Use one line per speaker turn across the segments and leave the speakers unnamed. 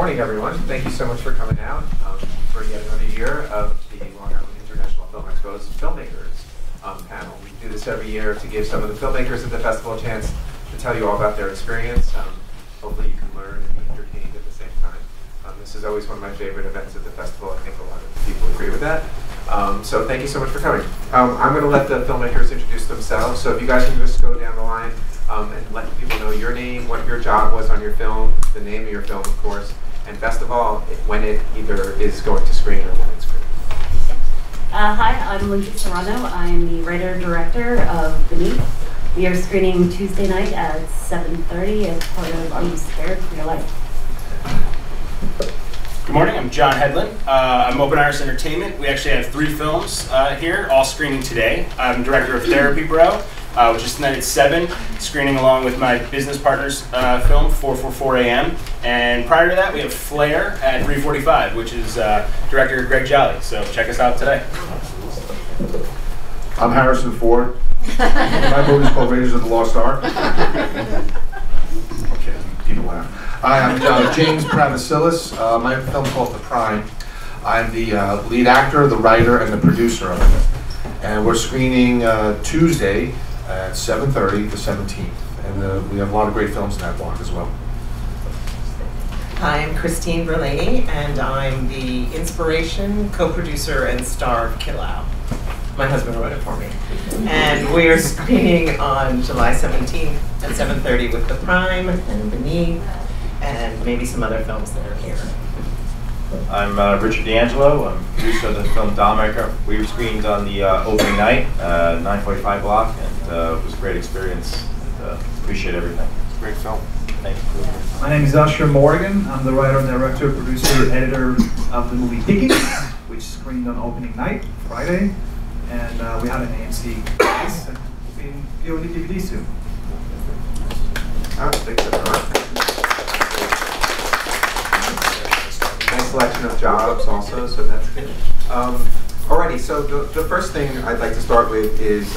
morning, everyone. Thank you so much for coming out for yet another year of the Long Island International Film Expo's Filmmakers panel. We do this every year to give some of the filmmakers at the festival a chance to tell you all about their experience. Hopefully you can learn and be entertained at the same time. This is always one of my favorite events at the festival. I think a lot of people agree with that. So thank you so much for coming. I'm going to let the filmmakers introduce themselves. So if you guys can just go down the line and let people know your name, what your job was on your film, the name of your film, of course, and best of all, when it either is going to screen or when it's screening.
Hi, I'm Lindsay Serrano. I'm the writer-director of Beneath. We are screening Tuesday night at 7:30 as part of Are You Scared for Your Life?
Good morning, I'm John Hedlund. I'm Open Iris Entertainment. We actually have 3 films here, all screening today. I'm director of Therapy Bro, which is tonight at 7, screening along with my business partner's film, 444 AM. And prior to that, we have Flare at 3:45, which is director Greg Jolly. So check us out today.
I'm Harrison Ford. My movie's called Raiders of the Lost Ark. Okay, people laugh. I'm James Pravasilis. My film's called The Prime. I'm the lead actor, the writer, and the producer of it. And we're screening Tuesday at 7:30, the 17th. And we have a lot of great films in that block as well.
Hi, I'm Christine Verlaney, and I'm the inspiration, co-producer, and star of Kill Out. My husband wrote it for me. And we are screening on July 17th at 7:30 with The Prime and Beneath, and maybe some other films that are here.
I'm Richard D'Angelo. I'm producer of the film Dollmaker. We were screened on the opening night, 9:45 block, and it was a great experience. And, appreciate everything. It's a great film. Thank you.
My name is Usher Morgan. I'm the writer, director, producer, editor of the movie Picking, which screened on opening night, Friday. And we had an AMC release, and we'll be on DVD soon.
Nice selection of jobs also, so that's good. Alrighty, so the first thing I'd like to start with is,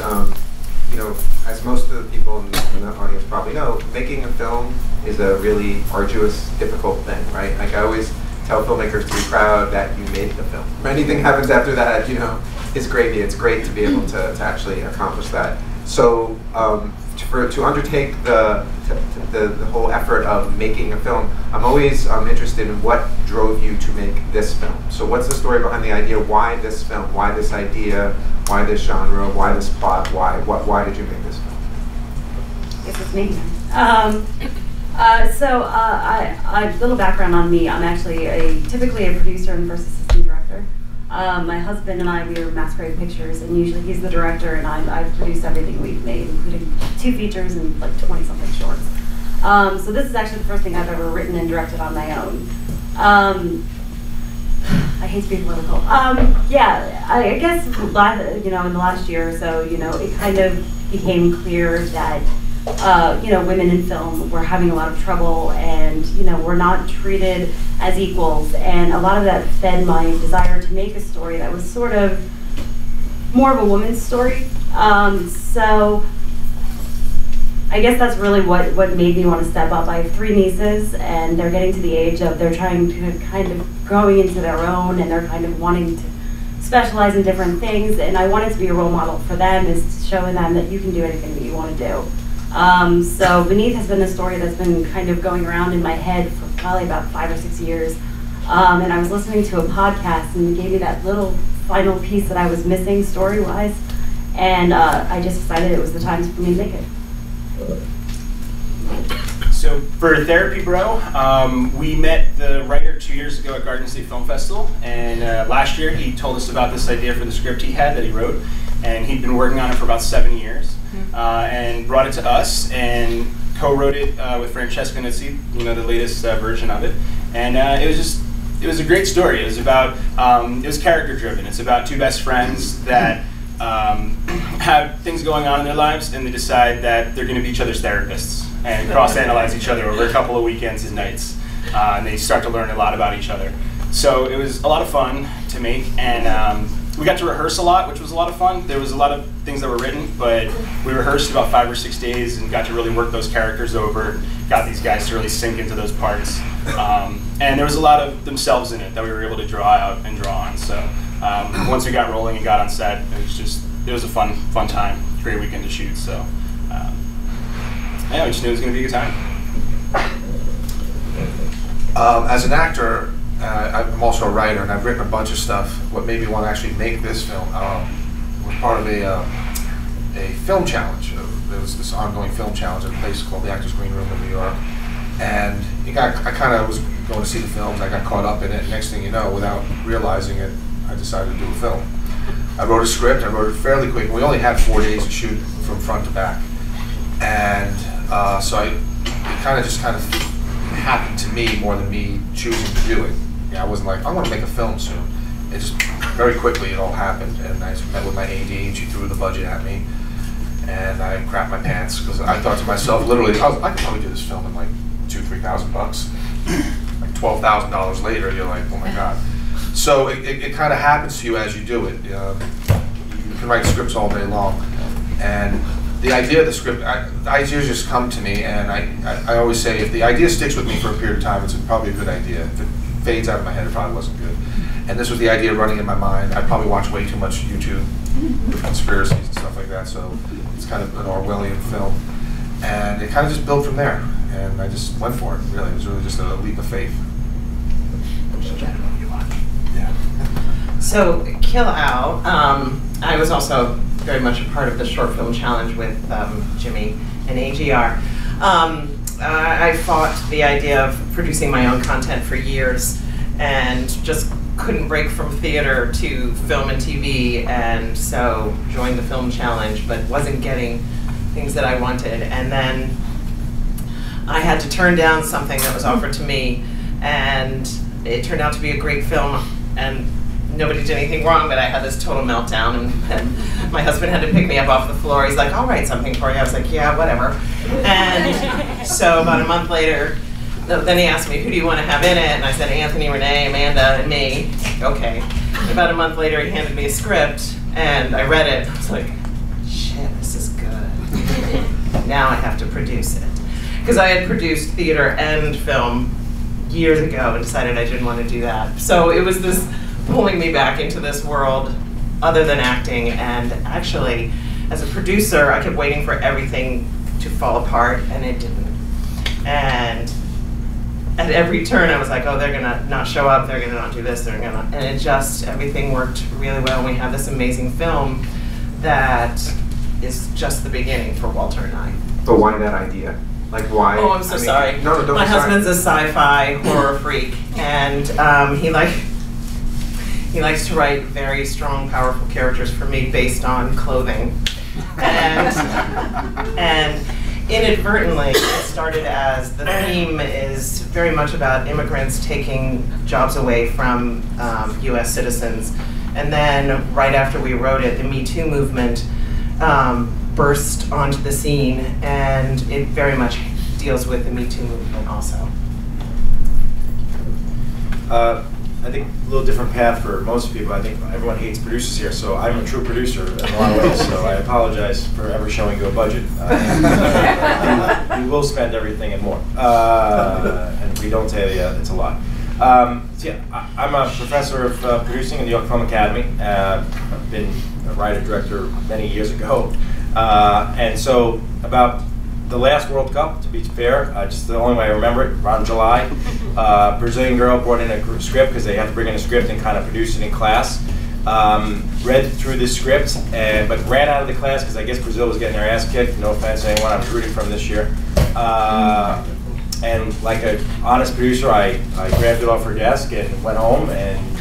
you know, as most of the people in the audience probably know, making a film is a really arduous, difficult thing, right? Like I always tell filmmakers to be proud that you made the film. If anything happens after that, you know, it's gravy. It's great to be able to actually accomplish that. So to undertake the whole effort of making a film, I'm always interested in what drove you to make this film. So what's the story behind the idea? Why this film? Why this idea? Why this genre? Why this plot? Why did you make this film?
Yes, it's me. A little background on me. I'm actually typically a producer and first assistant director. My husband and I, we are Masquerade Pictures, and usually he's the director, and I produce everything we've made, including 2 features and like 20-something shorts. So this is actually the first thing I've ever written and directed on my own. I hate to be political. Yeah, I guess you know, in the last year or so, you know, it kind of became clear that you know, women in film were having a lot of trouble, and you know, we're not treated as equals, and a lot of that fed my desire to make a story that was sort of more of a woman's story. So I guess that's really what made me want to step up. I have 3 nieces, and they're getting to the age of they're trying to kind of growing into their own, and they're kind of wanting to specialize in different things, and I wanted to be a role model for them, is showing them that you can do anything that you want to do. So Beneath has been a story that's been kind of going around in my head for probably about 5 or 6 years. And I was listening to a podcast, and it gave me that little final piece that I was missing story-wise. And I just decided it was the time for me to make it.
So for Therapy Bro, we met the writer 2 years ago at Garden State Film Festival. And last year he told us about this idea for the script he had that he wrote. And he'd been working on it for about 7 years. And brought it to us and co-wrote it with Francesca Nuzzi, you know, the latest version of it. And it was a great story. It was about, it was character driven. It's about 2 best friends that have things going on in their lives, and they decide that they're going to be each other's therapists and cross-analyze each other over a couple of weekends and nights. And they start to learn a lot about each other. So it was a lot of fun to make, and we got to rehearse a lot, which was a lot of fun. There was a lot of things that were written, but we rehearsed about 5 or 6 days and got to really work those characters over, got these guys to really sink into those parts. And there was a lot of themselves in it that we were able to draw out and draw on. So once we got rolling and got on set, it was a fun time, great weekend to shoot. So yeah, we just knew it was going to be a good time.
As an actor, I'm also a writer, and I've written a bunch of stuff. What made me want to actually make this film was part of a film challenge. There was this ongoing film challenge at a place called the Actors Green Room in New York. And I kind of was going to see the films. I got caught up in it. Next thing you know, without realizing it, I decided to do a film. I wrote a script. I wrote it fairly quick. We only had 4 days to shoot from front to back. And so it kind of happened to me more than me choosing to do it. Yeah, I wasn't like, I want to make a film soon. It just, very quickly it all happened. And I met with my AD and she threw the budget at me. And I crapped my pants because I thought to myself, literally, I could probably do this film in like $2,000–3,000 bucks. Like $12,000 later, you're like, oh my God. So it kind of happens to you as you do it. You can write scripts all day long. And the idea of the script, the ideas just come to me, and I always say, if the idea sticks with me for a period of time, it's probably a good idea. If it fades out of my head, it probably wasn't good. And this was the idea running in my mind. I probably watch way too much YouTube with conspiracies and stuff like that, so it's kind of an Orwellian film. And it kind of just built from there, and I just went for it, really. It was really just a leap of faith. Yeah.
So, Kill Out, I was also very much a part of the short film challenge with Jimmy and AGR. I fought the idea of producing my own content for years and just couldn't break from theater to film and TV, and so joined the film challenge, but wasn't getting things that I wanted. And then I had to turn down something that was offered to me, and it turned out to be a great film, and nobody did anything wrong, but I had this total meltdown, and my husband had to pick me up off the floor. He's like, I'll write something for you. I was like, yeah, whatever. And so about a month later, then he asked me, who do you want to have in it? And I said, Anthony, Renee, Amanda, and me. Okay. About a month later, he handed me a script, and I read it. I was like, shit, this is good. Now I have to produce it. Because I had produced theater and film years ago and decided I didn't want to do that. So it was this pulling me back into this world other than acting. And actually, as a producer, I kept waiting for everything to fall apart, and it didn't. And at every turn, I was like, oh, they're gonna not show up, they're gonna not do this, they're gonna, and it just, everything worked really well. And we have this amazing film that is just the beginning for Walter and I.
But why that idea? Like, why?
Oh, I'm so sorry.
No, don't.
My husband's a sci-fi horror freak, and he likes to write very strong, powerful characters for me based on clothing. And inadvertently, it started as the theme is very much about immigrants taking jobs away from US citizens. And then right after we wrote it, the Me Too movement burst onto the scene, and it very much deals with the Me Too movement also.
I think a little different path for most people. I think everyone hates producers here, so I'm a true producer in a lot of ways, so I apologize for ever showing you a budget. We will spend everything and more. And if we don't tell you, it's a lot. So yeah, I'm a professor of producing in the New York Film Academy. I've been a writer-director many years ago. And so about the last World Cup, to be fair, just the only way I remember it, around July, Brazilian girl brought in a script because they have to bring in a script and kind of produce it in class. Read through this script, but ran out of the class because I guess Brazil was getting their ass kicked. No offense to anyone I was rooting from this year. And like an honest producer, I grabbed it off her desk and went home and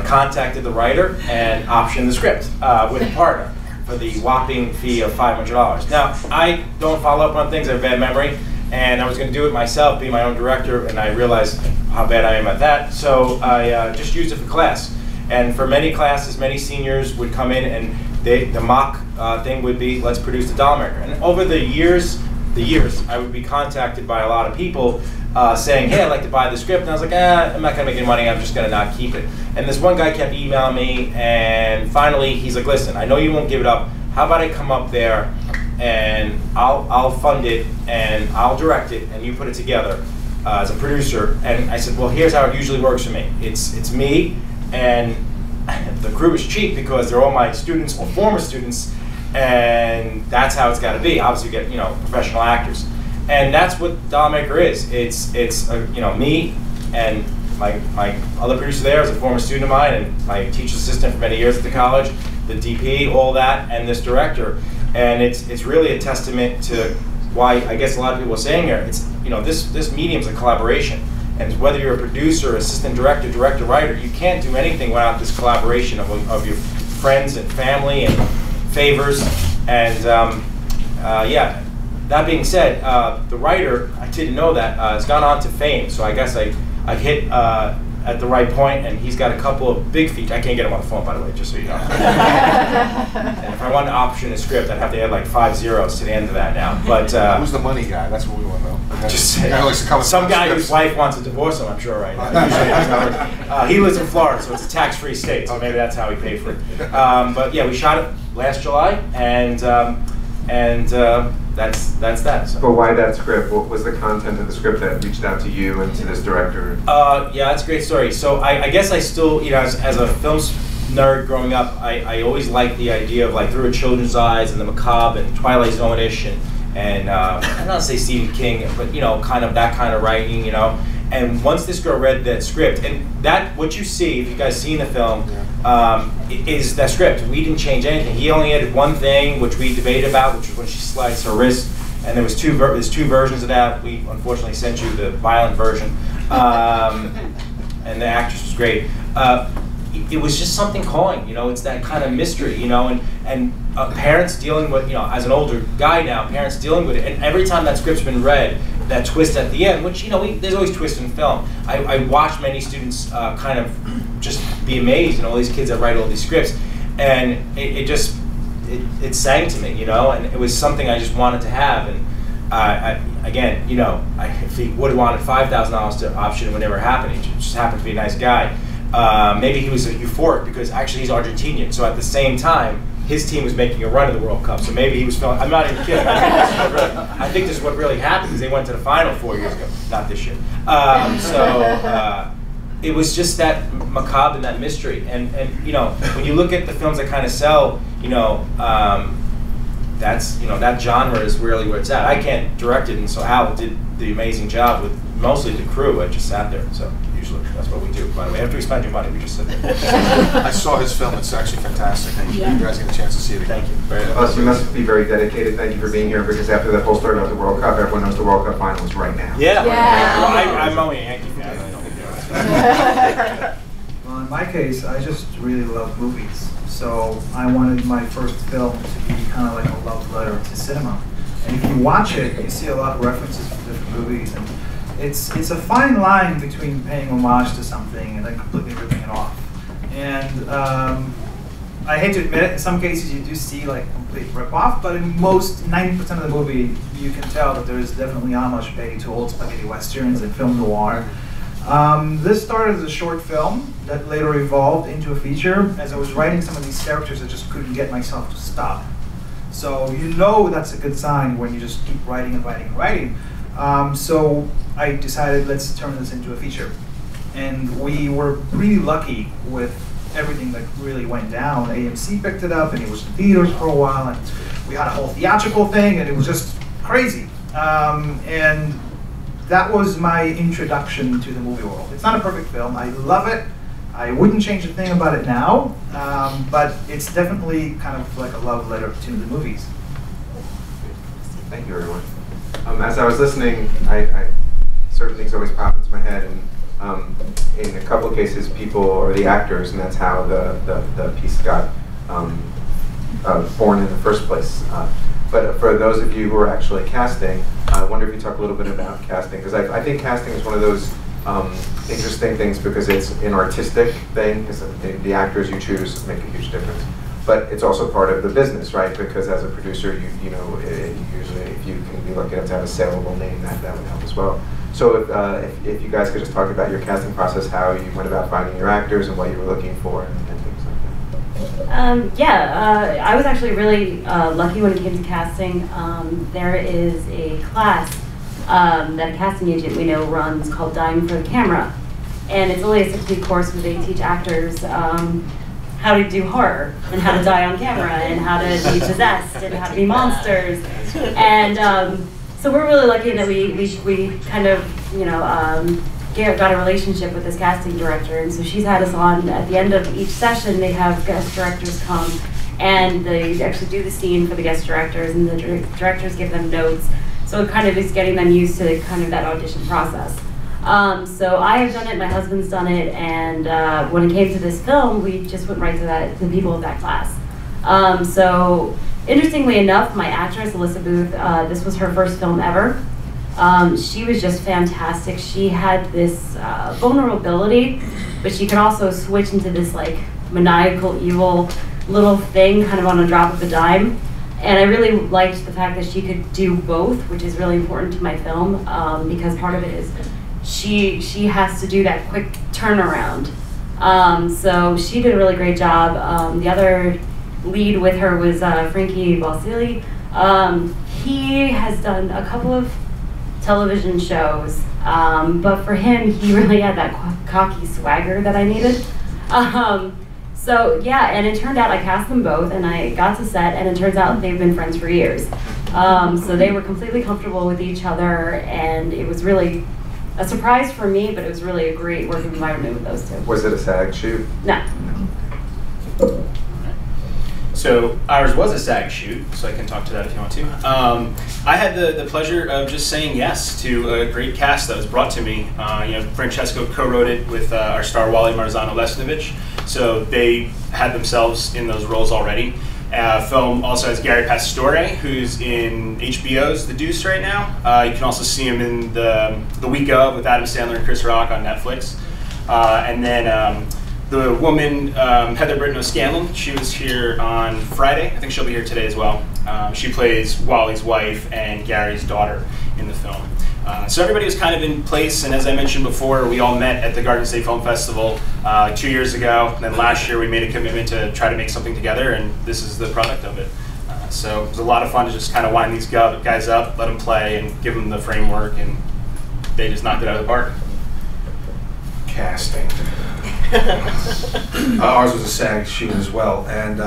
contacted the writer and optioned the script with a partner for the whopping fee of $500. Now, I don't follow up on things, I have bad memory, and I was going to do it myself, be my own director, and I realized how bad I am at that, so I just used it for class. And for many classes, many seniors would come in and the mock thing would be, let's produce the doll maker. And over the years, the years, I would be contacted by a lot of people saying, hey, I'd like to buy the script. And I was like, I'm not going to make any money. I'm just going to not keep it. And this one guy kept emailing me, and finally he's like, listen, I know you won't give it up. How about I come up there and I'll fund it and I'll direct it and you put it together as a producer. And I said, well, here's how it usually works for me. It's me, and the crew is cheap because they're all my students or former students, and that's how it's got to be. Obviously, you get professional actors, and that's what Dollmaker is. It's me and my other producer there is a former student of mine, and my teacher assistant for many years at the college, the DP, all that, and this director, and it's really a testament to why I guess a lot of people are saying here. It's this medium's a collaboration. And whether you're a producer, assistant director, director, writer, you can't do anything without this collaboration of your friends and family and favors. And yeah, that being said, the writer, I didn't know that, has gone on to fame. So I guess I hit at the right point, and he's got a couple of big features. I can't get him on the phone, by the way, just so you know. And if I wanted to option a script, I'd have to add like 5 zeros to the end of that now. But
Who's the money guy? That's what we want to know.
Just some guy whose wife wants to divorce him, I'm sure, right now. He lives in Florida, so it's a tax-free state, so maybe that's how he paid for it. But yeah, we shot it last July, and that's that. So.
But why that script? What was the content of the script that reached out to you and to this director?
Yeah, that's a great story. So I guess I still, as a film nerd growing up, I always liked the idea of like Through a Children's Eyes and the macabre and Twilight Zone-ish and I don't want to say Stephen King, but kind of that kind of writing, And once this girl read that script, and that what you see, if you guys seen the film, is that script. We didn't change anything. He only added one thing, which we debated about, which was when she sliced her wrist. And there's two versions of that. We unfortunately sent you the violent version, and the actress was great. It was just something calling, it's that kind of mystery, and parents dealing with, as an older guy now, parents dealing with it, and every time that script's been read, that twist at the end, which, there's always twists in film. I watch many students kind of just be amazed, all these kids that write all these scripts, and it sang to me, and it was something I just wanted to have, and if he would have wanted $5,000 to option, it would never happen. He just happened to be a nice guy. Maybe he was euphoric because actually he's Argentinian. So at the same time, his team was making a run of the World Cup. So maybe he was feeling, I'm not even kidding. I think this is what really happened because they went to the final 4 years ago. Not this year. It was just that macabre and that mystery. And when you look at the films that kind of sell, that's, that genre is really where it's at. I can't direct it, and so Al did the amazing job with mostly the crew. I just sat there, so usually that's what we do. By the way, after we spend your money, we just sit there.
I saw his film. It's actually fantastic. You guys get a chance to see it again.
Thank you.
Plus, you must be very dedicated. Thank you for being here, because after that whole story about the World Cup, everyone knows the World Cup final is right now.
Yeah. Well, I'm only a Yankee fan. I don't think
Well, in my case, I just really love movies. So I wanted my first film to be kind of like a love letter to cinema. And if you watch it, you see a lot of references to different movies. And it's a fine line between paying homage to something and then completely ripping it off. And I hate to admit it, in some cases you do see like complete rip-off, but in most, 90% of the movie, you can tell that there is definitely homage paid to old spaghetti westerns and film noir. This started as a short film that later evolved into a feature. As I was writing some of these characters, I just couldn't get myself to stop. So that's a good sign when you just keep writing and writing and writing. So I decided, let's turn this into a feature. And we were pretty lucky with everything that really went down. AMC picked it up, and it was in theaters for a while, and we had a whole theatrical thing, and it was just crazy. And that was my introduction to the movie world. It's not a perfect film. I love it. I wouldn't change a thing about it now, but it's definitely kind of like a love letter to the movies.
Thank you, everyone. As I was listening, certain things always pop into my head, and in a couple of cases, people are the actors, and that's how the piece got born in the first place. But for those of you who are actually casting, I wonder if you talk a little bit about casting, because I think casting is one of those interesting things because it's an artistic thing, because the actors you choose make a huge difference. but it's also part of the business, right? Because as a producer, you know, usually if you can be lucky enough to have a saleable name, that would help as well. So if you guys could just talk about your casting process, how you went about finding your actors and what you were looking for and things like that.
I was actually really lucky when it came to casting. There is a class that a casting agent we know runs called Dying for the Camera. And it's only a 6-week course where they teach actors how to do horror and how to die on camera and how to be possessed and how to be monsters. And so we're really lucky that we kind of, you know, got a relationship with this casting director. And so she's had us on at the end of each session. They have guest directors come and they actually do the scene for the guest directors, and the directors give them notes. So it kind of is getting them used to kind of that audition process. So I have done it, my husband's done it, and when it came to this film, we just went right to the people of that class. So interestingly enough, my actress, Alyssa Booth, this was her first film ever. She was just fantastic. She had this vulnerability, but she could also switch into this like maniacal, evil little thing kind of on a drop of a dime. And I really liked the fact that she could do both, which is really important to my film, because part of it is she has to do that quick turnaround. So she did a really great job. The other lead with her was Frankie Balsillie. He has done a couple of television shows, but for him, he really had that cocky swagger that I needed. So yeah, and it turned out I cast them both, and I got to set, and it turns out they've been friends for years. So they were completely comfortable with each other, and it was really a surprise for me, but it was really a great working environment with those two.
Was it a SAG shoot?
No.
So ours was a SAG shoot, so I can talk to that if you want to. I had the pleasure of just saying yes to a great cast that was brought to me. You know, Francesco co-wrote it with our star Wally Marzano-Lesnovich, so they had themselves in those roles already. Film also has Gary Pastore, who's in HBO's The Deuce right now. You can also see him in the Week Of with Adam Sandler and Chris Rock on Netflix. And then the woman, Heather Britton O'Scanlan, she was here on Friday. I think she'll be here today as well. She plays Wally's wife and Gary's daughter in the film. So everybody was kind of in place, and as I mentioned before, we all met at the Garden State Film Festival 2 years ago. And then last year we made a commitment to try to make something together, and this is the product of it. So it was a lot of fun to just kind of wind these guys up, let them play, and give them the framework, and they just knocked it out of the park.
Casting. Ours was a SAG shoot as well, and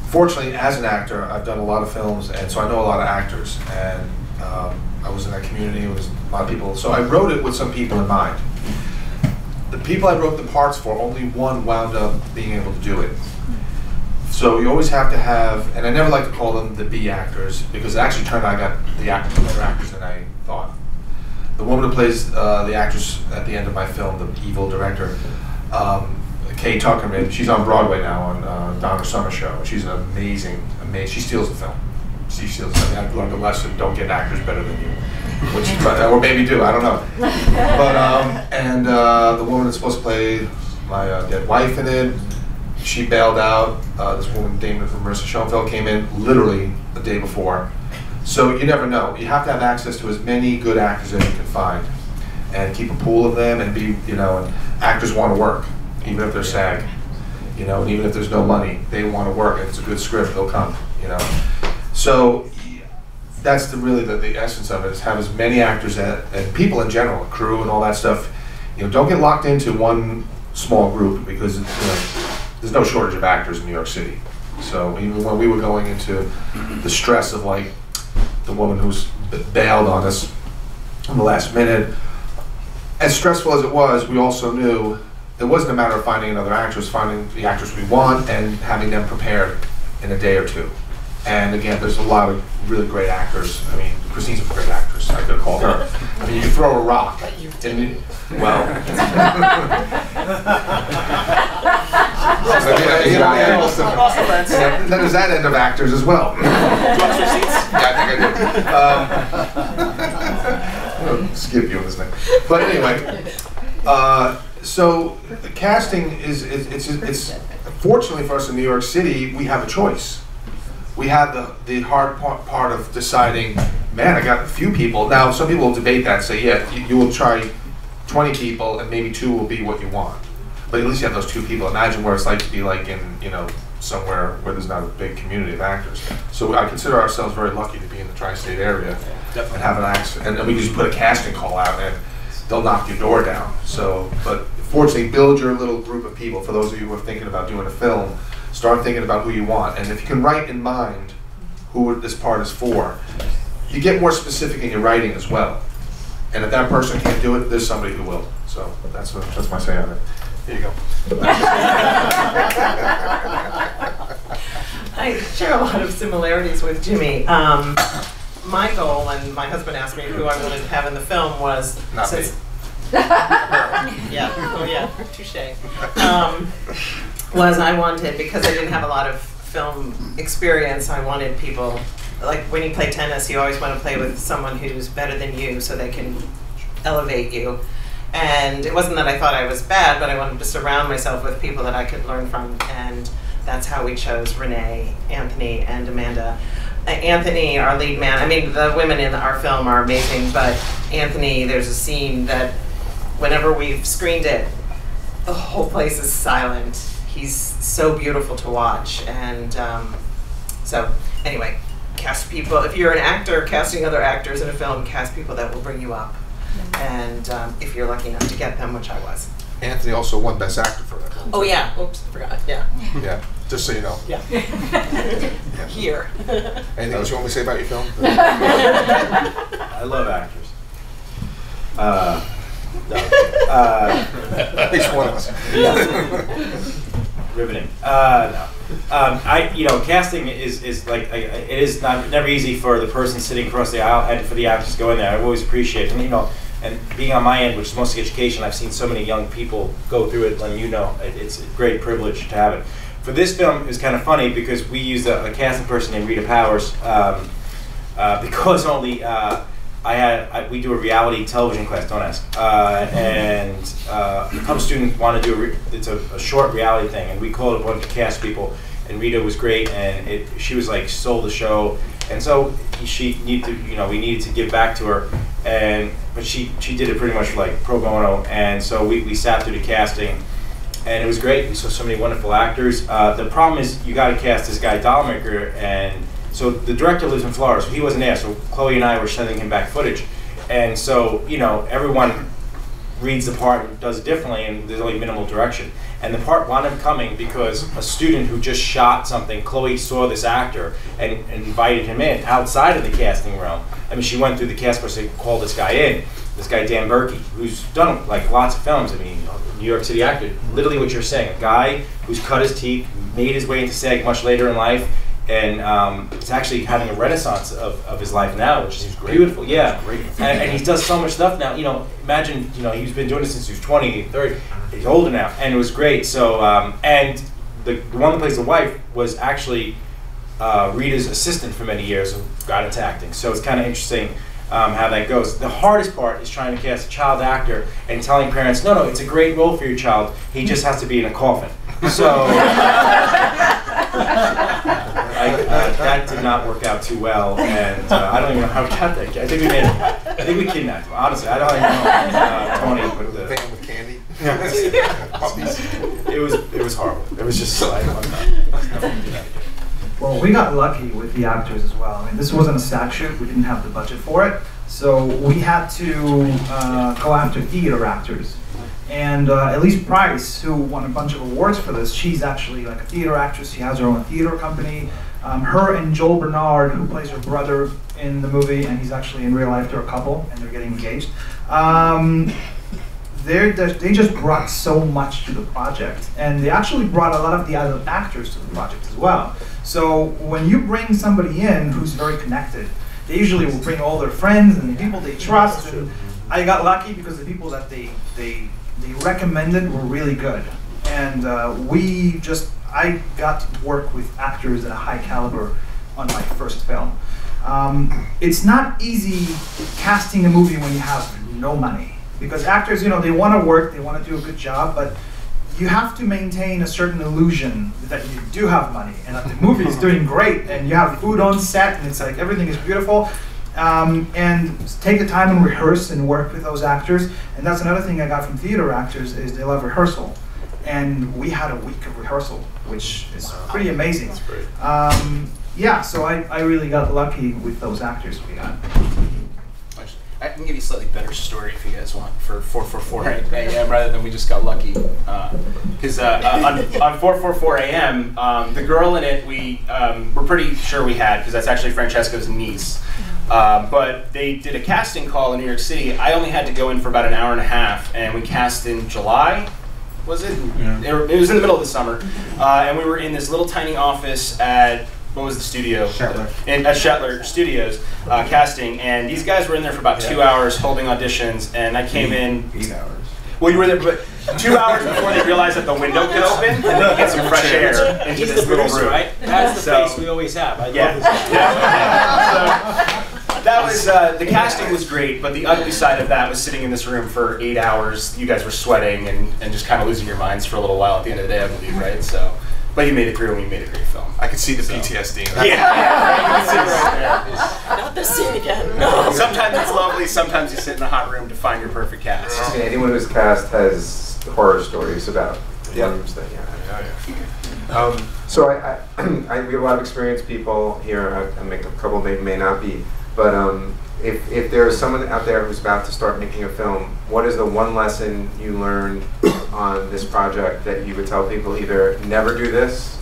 fortunately, as an actor, I've done a lot of films, and so I know a lot of actors, and I was in that community. It was a lot of people, so I wrote it with some people in mind. The people I wrote the parts for, only one wound up being able to do it. So you always have to have, and I never like to call them the B actors, because it actually turned out I got the better actors than I thought. The woman who plays the actress at the end of my film, the evil director, Kay Tuckerman, she's on Broadway now on Donna Summer Show. She's an amazing, she steals the film. She steals the film. I've learned a lesson, don't get actors better than you. Which, or maybe do, I don't know. But, the woman that's supposed to play my dead wife in it, she bailed out. This woman, Damon from Marissa Schoenfeld, came in literally the day before. So you never know. You have to have access to as many good actors as you can find, and keep a pool of them, and be, you know, and actors want to work, even if they're SAG, you know, and even if there's no money, they want to work. If it's a good script, they'll come, you know. So that's really the essence of it, is have as many actors and people in general, crew and all that stuff. You know, don't get locked into one small group, because, you know, there's no shortage of actors in New York City. So even when we were going into the stress of, like, the woman who's bailed on us in the last minute, as stressful as it was, we also knew it wasn't a matter of finding another actress, finding the actress we want and having them prepared in a day or two. And again, there's a lot of really great actors. I mean, Christine's a great actress. I could call her. I mean, you can throw a rock. And, well. Then there's that end of actors as well. Yeah, I think I did. Skip you on this thing. But anyway, so the casting is fortunately for us in New York City, we have a choice. We have the hard part of deciding, man, I got a few people. Now, some people will debate that and say, yeah, you will try 20 people and maybe 2 will be what you want. But at least you have those 2 people. Imagine where it's like to be like in, you know, somewhere where there's not a big community of actors. So I consider ourselves very lucky to be in the tri-state area and have an actor. And we can just put a casting call out and they'll knock your door down. So, but fortunately, build your little group of people. For those of you who are thinking about doing a film, start thinking about who you want. And if you can write in mind who this part is for, you get more specific in your writing as well. And if that person can't do it, there's somebody who will. So that's my say on it. Here you go.
I share a lot of similarities with Jimmy. My goal, and my husband asked me who I wanted to have in the film, was
Not me.
Yeah, oh yeah, touche. Was I wanted, because I didn't have a lot of film experience, I wanted people, like when you play tennis, you always want to play with someone who's better than you so they can elevate you. And it wasn't that I thought I was bad, but I wanted to surround myself with people that I could learn from, and that's how we chose Renee, Anthony, and Amanda. Anthony, our lead man, I mean, the women in our film are amazing, but Anthony, there's a scene that whenever we've screened it, the whole place is silent. He's so beautiful to watch. And so anyway, cast people. If you're an actor casting other actors in a film, cast people that will bring you up. And if you're lucky enough to get them, which I was.
Anthony also won Best Actor for that film.
Oh yeah, oops, I forgot, yeah.
Yeah, just so you know.
Yeah. Here.
Anything else you want me to say about your film?
I love actors.
At least one of us.
Riveting. No. Casting is like, it is never easy for the person sitting across the aisle and for the actors to go in there. I've always appreciated, and being on my end, which is mostly education, I've seen so many young people go through it, and it's a great privilege to have it. For this film, it was kind of funny because we used a casting person named Rita Powers because only we do a reality television class, don't ask, and a couple students want to do it's a short reality thing, and we called a bunch of cast people, and Rita was great, and she was like sold the show, and so we needed to give back to her, but she did it pretty much like pro bono, and so we sat through the casting, and it was great. We saw so many wonderful actors. The problem is you got to cast this guy Dollmaker, and so the director lives in Florida, so he wasn't there. So Chloe and I were sending him back footage, and so everyone reads the part and does it differently, and there's only minimal direction. And the part wound up coming because a student who just shot something, Chloe saw this actor and invited him in outside of the casting realm. I mean, she went through the cast person, called this guy in, this guy Dan Berkey, who's done like lots of films. I mean, New York City actor. Literally what you're saying, a guy who's cut his teeth, made his way into SAG much later in life, and it's actually having a renaissance of his life now, which is beautiful. Yeah, and he does so much stuff now. Imagine, he's been doing it since he was 20, 30. He's older now, and it was great. So, and the one that plays the wife was actually Rita's assistant for many years, who got into acting. So it's kind of interesting how that goes. The hardest part is trying to cast a child actor and telling parents, no, it's a great role for your child. He just has to be in a coffin. So. That did not work out too well, and I don't even know how we got that. I think we kidnapped him. Honestly, I don't even know. Tony, with the
thing with candy.
It was horrible. It was just like one time.
Well, we got lucky with the actors as well. I mean, this wasn't a SAG shoot. We didn't have the budget for it, so we had to go after theater actors. And Elise Price, who won a bunch of awards for this, she's actually like a theater actress. She has her own theater company. Her and Joel Bernard, who plays her brother in the movie, and he's actually in real life, they're a couple, and they're getting engaged. They just brought so much to the project, and they actually brought a lot of the other actors to the project as well. So when you bring somebody in who's very connected, they usually will bring all their friends and the people they trust. And I got lucky because the people that they recommended were really good, and I got to work with actors at a high caliber on my first film. It's not easy casting a movie when you have no money, because actors, they want to work, they want to do a good job, but you have to maintain a certain illusion that you do have money and that the movie is doing great and you have food on set and it's like everything is beautiful. And take the time and rehearse and work with those actors. And that's another thing I got from theater actors is they love rehearsal. And we had a week of rehearsal, which is pretty amazing.
That's great.
Yeah, so I really got lucky with those actors we got.
I can give you a slightly better story if you guys want for 444 AM rather than we just got lucky. Because on 444 AM, the girl in it we're pretty sure we had, because that's actually Francesco's niece. But they did a casting call in New York City. I only had to go in for about an hour and a half, and we cast in July, was it? Yeah. It was in the middle of the summer. And we were in this little tiny office at, what was the studio?
Shetler.
At Shetler Studios, casting, and these guys were in there for about 2 hours holding auditions, and I came in.
8 hours.
Well, you were there, but 2 hours before they realized that the window could open and they could get some fresh air into
He's
this
the
little
producer,
room.
right? That's the face we always have. I love this guy.
So that was the casting was great, but the ugly side of that was sitting in this room for 8 hours. You guys were sweating and just kind of losing your minds for a little while at the end of the day, I believe, right? So. But you made it through and you made a great film.
I could see the PTSD.
Not this scene again. No.
Sometimes it's lovely, sometimes you sit in a hot room to find your perfect cast.
I mean, anyone who's cast has horror stories about rooms that, so we have a lot of experienced people here. I make a couple, they may not be, but if there's someone out there who's about to start making a film, what is the one lesson you learned on this project that you would tell people either never do this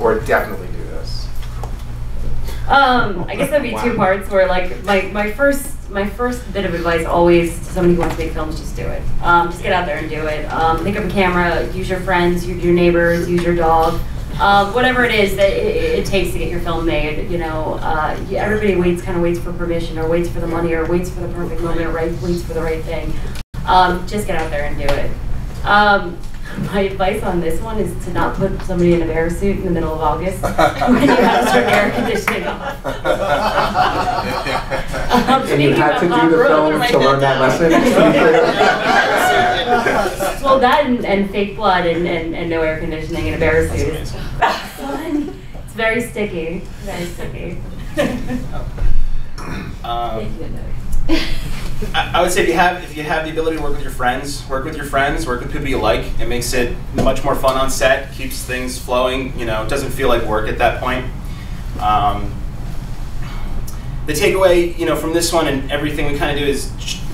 or definitely do this?
I guess that'd be two parts. Where like my first bit of advice always to somebody who wants to make films, just do it. Just get out there and do it. Pick up a camera, use your friends, use your neighbors, use your dog. Whatever it is that it takes to get your film made, everybody kind of waits for permission, or waits for the money, or waits for the perfect moment, or waits for the right thing. Just get out there and do it. My advice on this one is to not put somebody in a bear suit in the middle of August when you have to turn air conditioning off.
And you had to do the film to learn that lesson?
Well, that and fake blood and no air conditioning in a bear suit is fun. It's very sticky. Very sticky.
I would say if you have the ability to work with your friends, work with people you like. It makes it much more fun on set, keeps things flowing, it doesn't feel like work at that point. The takeaway, from this one and everything we kind of do is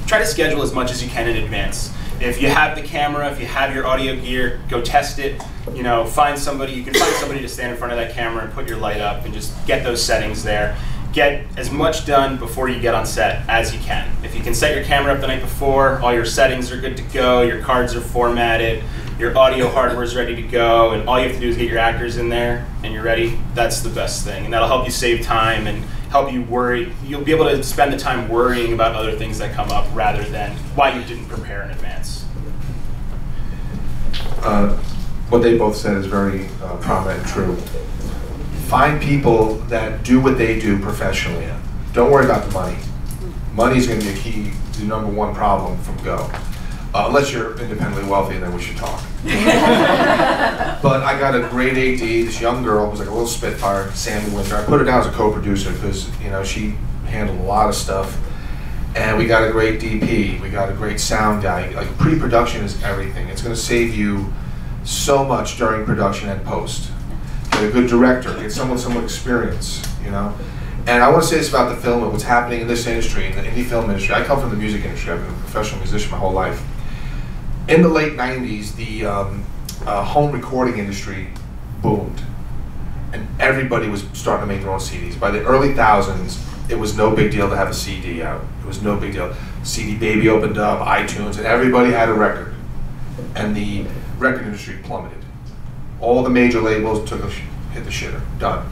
try to schedule as much as you can in advance. If you have the camera, if you have your audio gear, go test it. You can find somebody to stand in front of that camera and put your light up and just get those settings there. Get as much done before you get on set as you can. If you can set your camera up the night before, all your settings are good to go, your cards are formatted, your audio hardware is ready to go, and all you have to do is get your actors in there and you're ready, that's the best thing. And that'll help you save time and help you worry. You'll be able to spend the time worrying about other things that come up rather than why you didn't prepare in advance.
What they both said is very prominent and true. Find people that do what they do professionally. Don't worry about the money. Money's going to be the number one problem from go. Unless you're independently wealthy, then we should talk. But I got a great AD, this young girl who was like a little spitfire, Sammy Winter. I put her down as a co-producer because she handled a lot of stuff. And we got a great DP, we got a great sound guy. Like, pre-production is everything. It's going to save you so much during production and post. Get a good director, get someone with some experience, And I want to say this about the film and what's happening in this industry, in the indie film industry. I come from the music industry. I've been a professional musician my whole life. In the late 90s, the home recording industry boomed. And everybody was starting to make their own CDs. By the early thousands, it was no big deal to have a CD out. It was no big deal. CD Baby opened up, iTunes, and everybody had a record. And the record industry plummeted. All the major labels hit the shitter, done.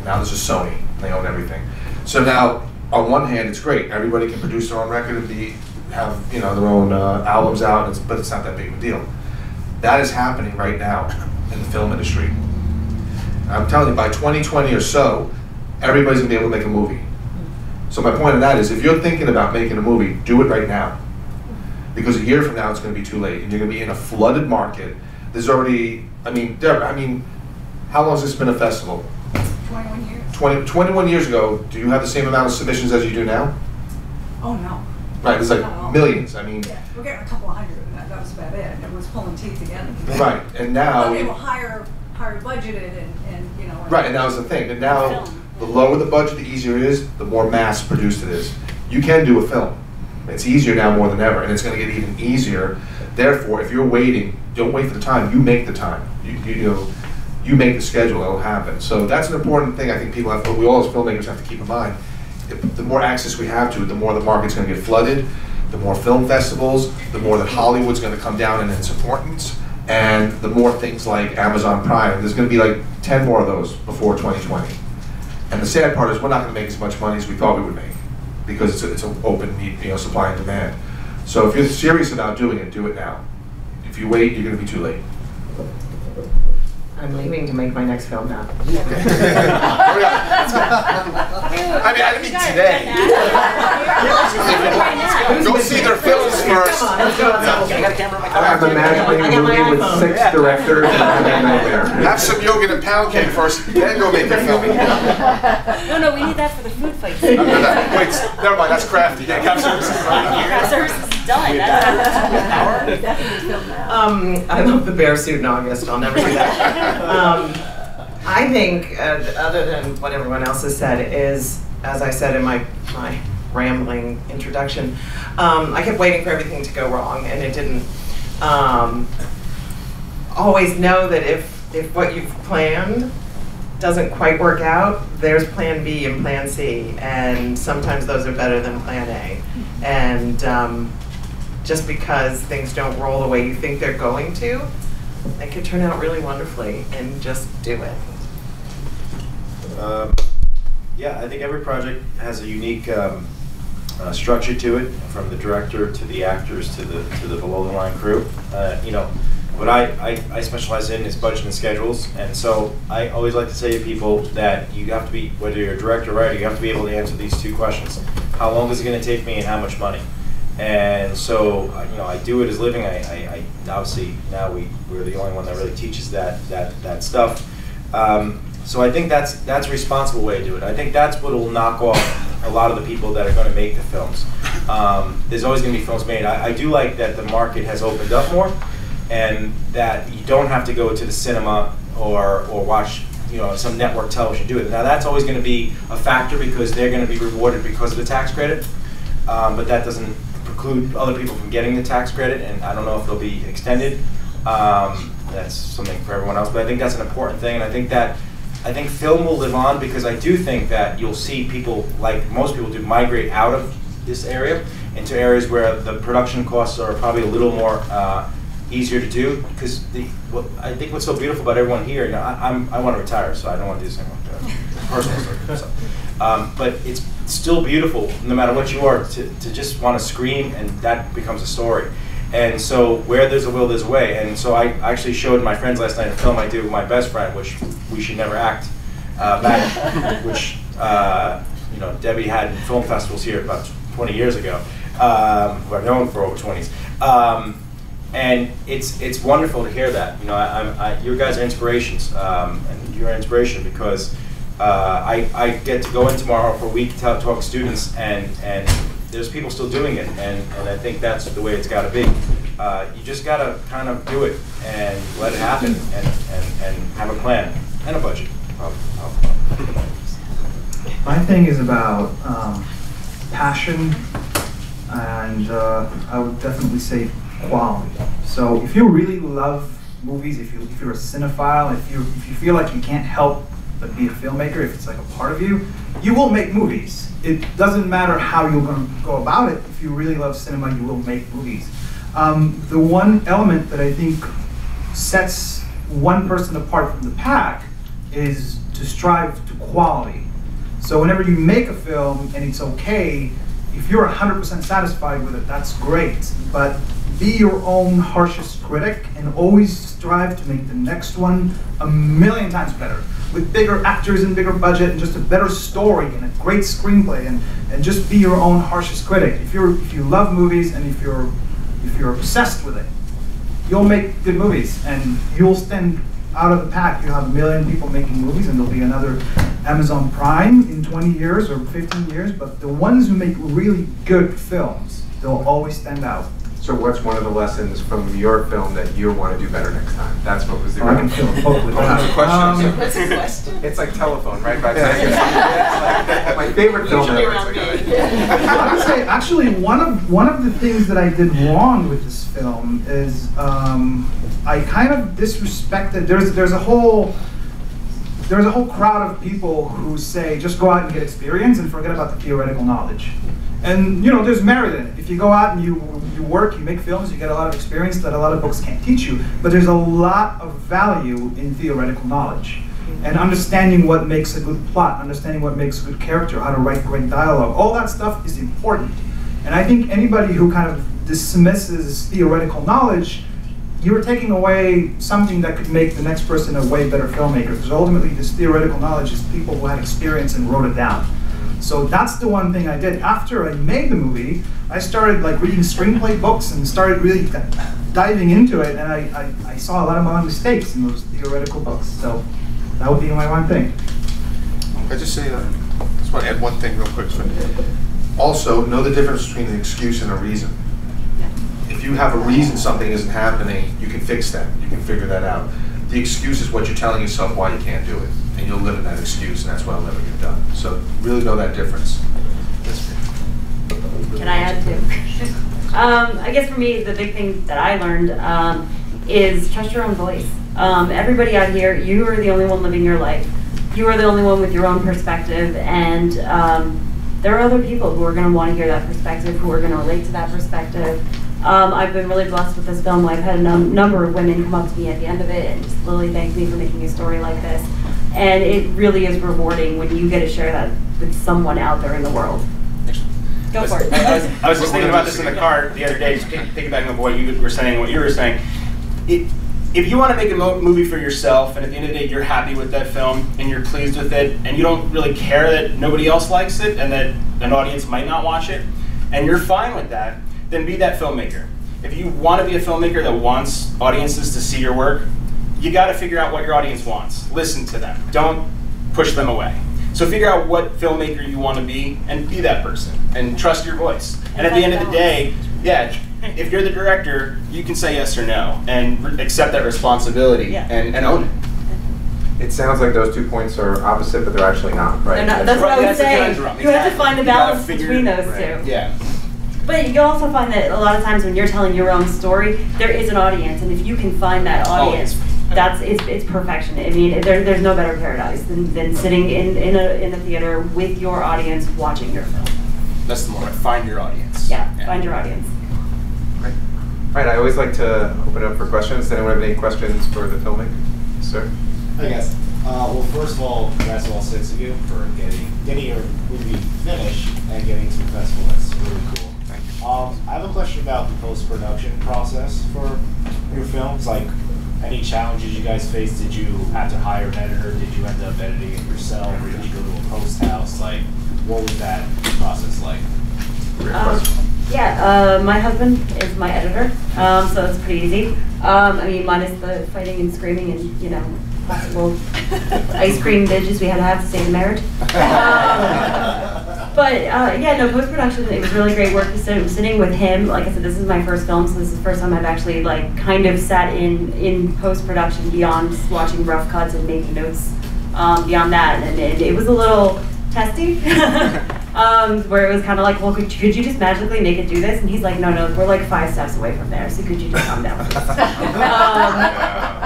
Now there's just Sony, and they own everything. So now, on one hand, it's great. Everybody can produce their own record and have their own albums out, but it's not that big of a deal. That is happening right now in the film industry. I'm telling you, by 2020 or so, everybody's gonna be able to make a movie. So my point of that is, if you're thinking about making a movie, do it right now. Because a year from now, it's gonna be too late, and you're gonna be in a flooded market There's already, I mean, Deborah, I mean, how long has this been a festival?
21 years.
21 years ago, do you have the same amount of submissions as you do now?
Oh, no.
Right, there's
Not at all.
like millions, I mean.
Yeah, we're getting a couple of hundred, and that was about it, and it was pulling teeth again.
Right, and now.
But they were higher budgeted and you know.
Right, and that was the thing, and now, the lower the budget, the easier it is, the more mass produced it is. You can do a film. It's easier now more than ever, and it's gonna get even easier. Therefore, if you're waiting, don't wait for the time, you make the time. You make the schedule, it'll happen. So that's an important thing I think people have, we all as filmmakers have to keep in mind. The more access we have to it, the more the market's gonna get flooded, the more film festivals, the more that Hollywood's gonna come down in its importance, and the more things like Amazon Prime, there's gonna be like 10 more of those before 2020. And the sad part is we're not gonna make as much money as we thought we would make, because it's an open, supply and demand. So if you're serious about doing it, do it now. If you wait, you're gonna be too late.
I'm leaving to make my next film now.
I mean, I didn't mean today. Go see their films first.
I'm imagining a movie with 6 directors and I'm a nightmare.
Have some yogurt and pound cake first, then go make your film.
No, we need that for the food fight.
Wait, never mind, that's crafty. Yeah, craft services.
Craft services is done.
I love the bear suit in August. I'll never do that. I think, other than what everyone else has said, is, as I said in my rambling introduction, I kept waiting for everything to go wrong, and it didn't. Always know that if what you've planned doesn't quite work out, there's plan B and plan C, and sometimes those are better than plan A. And just because things don't roll the way you think they're going to, they could turn out really wonderfully, and just do it.
Yeah, I think every project has a unique structure to it, from the director to the actors to the below the line crew. What I specialize in is budget and schedules, and so I always like to say to people that you have to be, whether you're a director or writer, you have to be able to answer these 2 questions: how long is it going to take me, and how much money? And so, I do it as living. I obviously now we're the only one that really teaches that stuff. So I think that's a responsible way to do it. I think that's what will knock off a lot of the people that are going to make the films. There's always going to be films made. I do like that the market has opened up more, and that you don't have to go to the cinema or watch some network television do it. Now that's always going to be a factor because they're going to be rewarded because of the tax credit, but that doesn't preclude other people from getting the tax credit, and I don't know if they'll be extended. That's something for everyone else, but I think that's an important thing, and I think film will live on, because I do think that you'll see people, like most people do, migrate out of this area into areas where the production costs are probably a little more easier to do, because I think what's so beautiful about everyone here, I want to retire, so I don't want to do this anymore. Personal stuff. But it's still beautiful, no matter what you are, to just want to scream, and that becomes a story. And so where there's a will, there's a way. And so I actually showed my friends last night a film I did with my best friend, which We Should Never Act, which Debbie had in film festivals here about 20 years ago. I've known for over 20s. And it's wonderful to hear that. Your guys are inspirations, and you're an inspiration, because I get to go in tomorrow for a week to talk to students, and there's people still doing it, and I think that's the way it's got to be. You just got to kind of do it and let it happen, and have a plan and a budget.
My thing is about passion, and I would definitely say quality. So if you really love movies, if you're a cinephile, if you feel like you can't help but be a filmmaker, if it's like a part of you, you will make movies. It doesn't matter how you're going to go about it. If you really love cinema, you will make movies. The one element that I think sets one person apart from the pack is to strive to quality. So whenever you make a film and it's okay, if you're 100% satisfied with it, that's great. But be your own harshest critic and always strive to make the next one 1,000,000 times better, with bigger actors and bigger budget and just a better story and a great screenplay, and just be your own harshest critic. If you love movies and if you're obsessed with it, you'll make good movies, and you'll stand out of the pack. You'll have a million people making movies, and there'll be another Amazon Prime in 20 years or 15 years, but the ones who make really good films, they'll always stand out.
So what's one of the lessons from your film that you want to do better next time? That's what was the
I can feel both with
That's the question.
What's the question?
It's like telephone, right? 5 seconds. It's like my favorite film
Usually
ever.
around
It's
me.
I would say actually one of the things that I did wrong with this film is I kind of disrespected. There's a whole crowd of people who say just go out and get experience and forget about the theoretical knowledge. And you know, there's merit in it. If you go out and you work, you make films, you get a lot of experience that a lot of books can't teach you. But there's a lot of value in theoretical knowledge. And understanding what makes a good plot, understanding what makes a good character, how to write great dialogue, all that stuff is important. And I think anybody who kind of dismisses theoretical knowledge, you're taking away something that could make the next person a way better filmmaker. Because ultimately this theoretical knowledge is people who had experience and wrote it down. So that's the one thing I did. After I made the movie, I started like reading screenplay books and started really diving into it, and I saw a lot of my own mistakes in those theoretical books. So that would be my one thing.
I just say, just want to add one thing real quick. Also, know the difference between an excuse and a reason. If you have a reason something isn't happening, you can fix that. You can figure that out. The excuse is what you're telling yourself why you can't do it. And you'll live in that excuse, and that's why it'll never get done. So really know that difference.
Can I add too? I guess for me, the big thing that I learned is trust your own voice. Everybody out here, you are the only one living your life. You are the only one with your own perspective, and there are other people who are going to want to hear that perspective, who are going to relate to that perspective. I've been really blessed with this film. I've had a number of women come up to me at the end of it and just literally thank me for making a story like this. And it really is rewarding when you get to share that with someone out there in the world. Go for it.
I was just thinking about this in the car the other day, just piggybacking on what you were saying, If you want to make a movie for yourself, and at the end of the day you're happy with that film, and you're pleased with it, and you don't really care that nobody else likes it, and that an audience might not watch it, and you're fine with that, then be that filmmaker. If you want to be a filmmaker that wants audiences to see your work, you got to figure out what your audience wants. Listen to them. Don't push them away. So figure out what filmmaker you want to be and be that person and trust your voice. And at the end of the day, yeah, if you're the director, you can say yes or no and accept that responsibility and own it.
It sounds like those 2 points are opposite, but they're actually not, right?
That's what I was saying.
Exactly.
You have to find a balance between those
right.
two.
Yeah.
But you also find that a lot of times when you're telling your own story, there is an audience, and if you can find that audience, it's perfection. I mean, there's no better paradise than sitting in a theater with your audience watching your film.
That's the moment. Find your audience.
Yeah, find your audience.
Right. All right, I always like to open it up for questions. Does anyone have any questions for the filmmaker? Sir?
Hi guys. Well, first of all, congrats to all 6 of you for getting your movie finished and getting to the festival. That's really cool. I have a question about the post-production process for your films. Like, any challenges you guys faced? Did you have to hire an editor? Did you end up editing it yourself? Or did you go to a post house? Like, what was that process like?
Yeah, my husband is my editor, so it's pretty easy. I mean, minus the fighting and screaming and, you know, possible ice cream binges we had to have to save the marriage. But yeah, no, post-production, it was really great work sitting with him. Like I said, this is my first film, so this is the first time I've actually like kind of sat in post-production beyond just watching rough cuts and making notes beyond that. And it was a little testy, where it was kind of like, well, could you just magically make it do this? And he's like, no, we're like 5 steps away from there, so could you just calm down, please?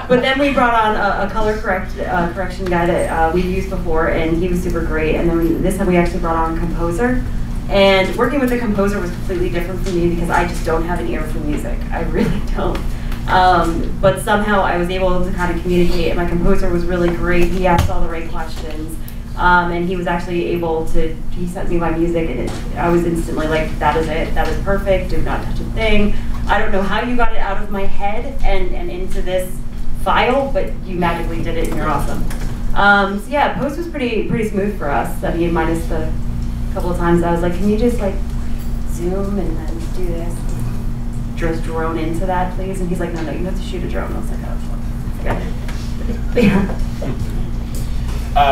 But then we brought on a color correction guy that we've used before, and he was super great. And then this time we actually brought on a composer. And working with a composer was completely different for me because I just don't have an ear for music. I really don't. But somehow I was able to kind of communicate, and my composer was really great. He asked all the right questions. And he was actually able to, he sent me my music, and I was instantly like, that is it, that is perfect, do not touch a thing. I don't know how you got it out of my head and into this file, but you magically did it and you're awesome. So yeah, post was pretty smooth for us. I mean, minus the couple of times I was like, can you just like zoom and then do this? just drone into that, please? And he's like, no, you have to shoot a drone. I was like, oh, forget it. Yeah.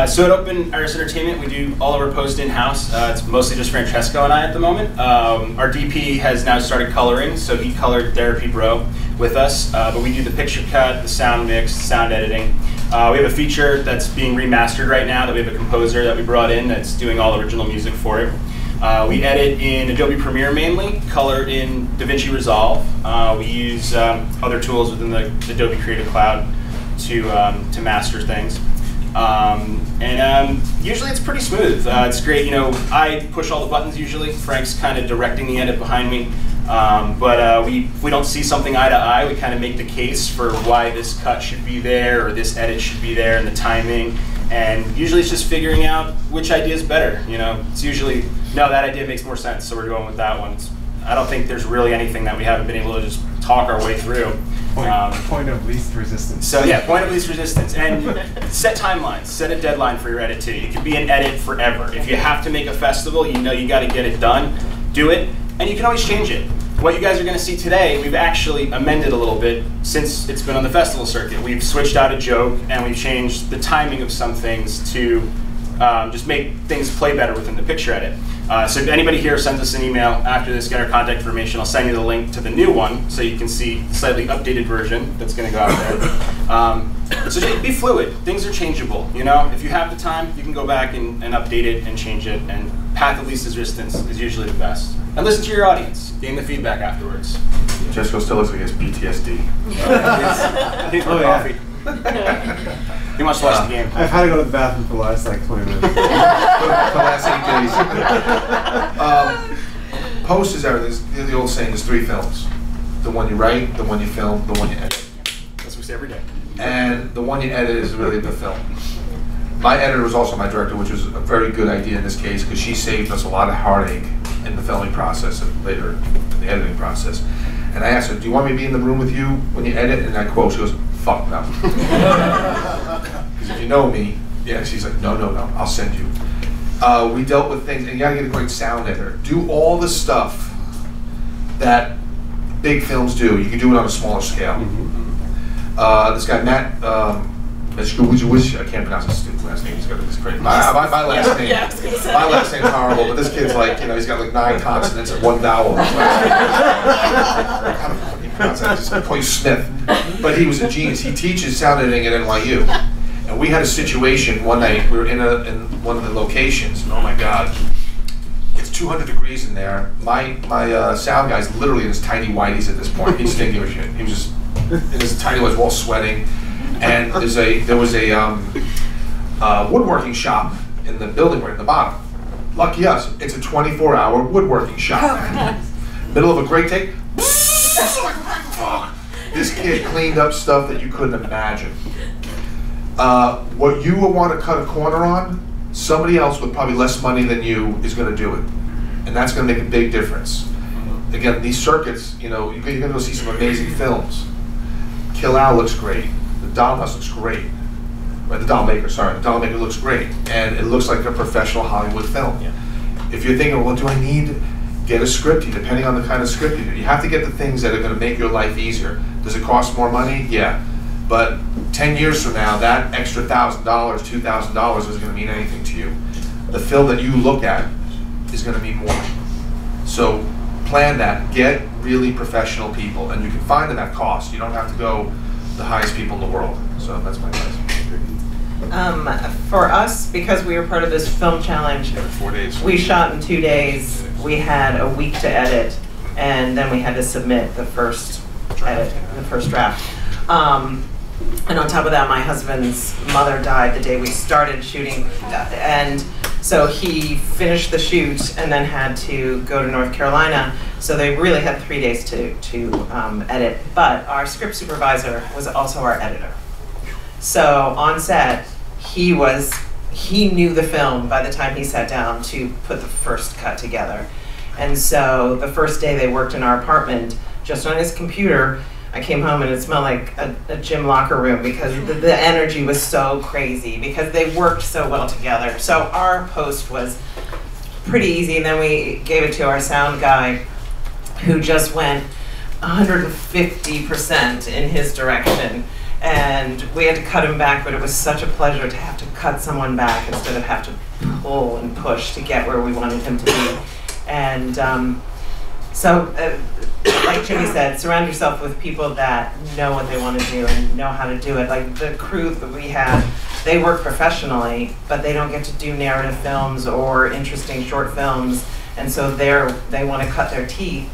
So at Open Iris Entertainment, we do all of our post in-house. It's mostly just Francesco and I at the moment. Our DP has now started coloring, so he colored Therapy Bro with us. But we do the picture cut, the sound mix, sound editing. We have a feature that's being remastered right now that we have a composer that we brought in that's doing all original music for it. We edit in Adobe Premiere mainly, color in DaVinci Resolve. We use other tools within the Adobe Creative Cloud to master things. Usually it's pretty smooth. It's great, you know, I push all the buttons usually. Frank's kind of directing the edit behind me. If we don't see something eye to eye, we kind of make the case for why this cut should be there or this edit should be there and the timing. And usually it's just figuring out which idea is better. You know, it's usually, no, that idea makes more sense, so we're going with that one. I don't think there's really anything that we haven't been able to just talk our way through.
Point of least resistance.
So yeah, point of least resistance. And set timelines, set a deadline for your edit too. It could be an edit forever. If you have to make a festival, you know you got to get it done, do it, and you can always change it. What you guys are going to see today, we've actually amended a little bit since it's been on the festival circuit. We've switched out a joke and we've changed the timing of some things to just make things play better within the picture edit. So if anybody here sends us an email after this, get our contact information, I'll send you the link to the new one so you can see the slightly updated version that's going to go out there. So just be fluid. Things are changeable. You know, if you have the time, you can go back and update it and change it. And path of least resistance is usually the best. And listen to your audience. Gain the feedback afterwards.
Jessica still looks like he has PTSD.
He's more coffee. He wants to watch the game.
I've had to go to the bathroom for the last like 20 minutes.
For the last 8 days. Post is everything. The old saying is 3 films. The one you write, the one you film, the one you edit.
That's what we say every day.
And the one you edit is really the film. My editor was also my director, which was a very good idea in this case because she saved us a lot of heartache in the filming process and later in the editing process. And I asked her, do you want me to be in the room with you when you edit? And I quote, she goes, fuck no. Because if you know me, yeah, she's like, no, I'll send you. We dealt with things, and you gotta get a great sound editor. Do all the stuff that big films do. You can do it on a smaller scale. This guy, Matt, I can't pronounce his stupid last name. He's got this crazy. My last name. My last name's horrible, but this kid's like, you know, he's got like 9 consonants and 1 vowel. How the fuck do you pronounce that? Just call you Smith. But he was a genius. He teaches sound editing at NYU, and we had a situation one night. We were in one of the locations, and oh my God, it's 200 degrees in there. My sound guy's literally in his tiny whities at this point. He just didn't give a shit. He was just in his tiny whities, all sweating. And there was a woodworking shop in the building right at the bottom. Lucky us, it's a 24-hour woodworking shop. Middle of a great take. This kid cleaned up stuff that you couldn't imagine. What you would want to cut a corner on, somebody else with probably less money than you is going to do it. And that's going to make a big difference. Again, these circuits, you know, you're going to go see some amazing films. Kill Al looks great. The Dollhouse looks great. Right, the Dollmaker, sorry. The Dollmaker looks great. And it looks like a professional Hollywood film. Yeah. If you're thinking, well, do I need, get a script, depending on the kind of script you do. You have to get the things that are going to make your life easier. Does it cost more money? Yeah. But 10 years from now, that extra $1,000, $2,000 isn't going to mean anything to you. The film that you look at is going to mean more. So plan that. Get really professional people. And you can find them at cost. You don't have to go the highest people in the world. So that's my advice.
For us, because we were part of this film challenge,
4 days.
We shot in 2 days. We had a week to edit, and then we had to submit the first edit, the first draft. And on top of that, my husband's mother died the day we started shooting, and so he finished the shoot and then had to go to North Carolina. So they really had 3 days to edit. But our script supervisor was also our editor. So on set, he knew the film by the time he sat down to put the first cut together. And so the first day they worked in our apartment, just on his computer, I came home and it smelled like a gym locker room because the energy was so crazy because they worked so well together. So our post was pretty easy, and then we gave it to our sound guy who just went 150% in his direction. And we had to cut him back, but it was such a pleasure to have to cut someone back instead of have to pull and push to get where we wanted him to be. And like Jimmy said, surround yourself with people that know what they want to do and know how to do it. Like the crew that we have, they work professionally, but they don't get to do narrative films or interesting short films, and so they want to cut their teeth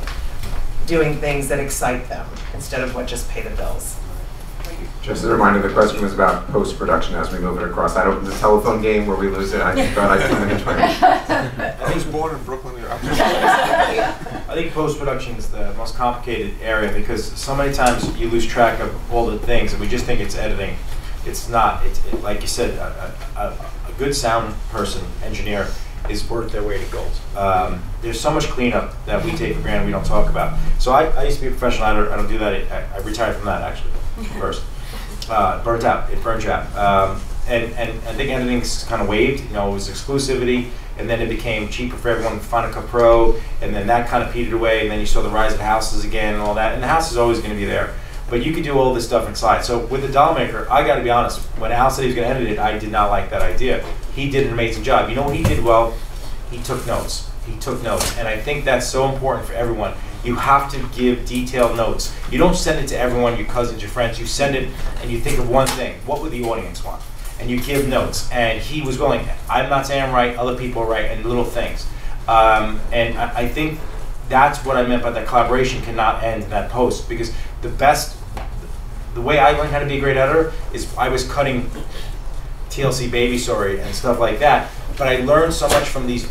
doing things that excite them instead of what just pay the bills.
Just a reminder, the question was about post-production as we move it across. I don't, the telephone game where we lose it, I thought I couldn't enjoy it.
I was born in Brooklyn, New York.
I think post-production is the most complicated area because so many times you lose track of all the things and we just think it's editing. It's not. Like you said, a good sound person, engineer, is worth their weight in gold. There's so much cleanup that we take for granted we don't talk about. So I used to be a professional editor. I don't do that. I retired from that actually first. Burnt out. It burns you out. And I think editing's kind of waived. You know, it was exclusivity, and then it became cheaper for everyone, Final Cut Pro, and then that kind of petered away, and then you saw the rise of houses again and all that. And the house is always going to be there. But you could do all this stuff inside. So with the Doll Maker, I got to be honest, when Al said he was going to edit it, I did not like that idea. He did an amazing job. You know what he did well? He took notes. He took notes. And I think that's so important for everyone. You have to give detailed notes. You don't send it to everyone, your cousins, your friends. You send it and you think of one thing. What would the audience want? And you give notes. And he was willing. I'm not saying I'm right. Other people are right. And little things. And I think that's what I meant by that collaboration cannot end in that post. Because the way I learned how to be a great editor is I was cutting TLC Baby Story and stuff like that. But I learned so much from these.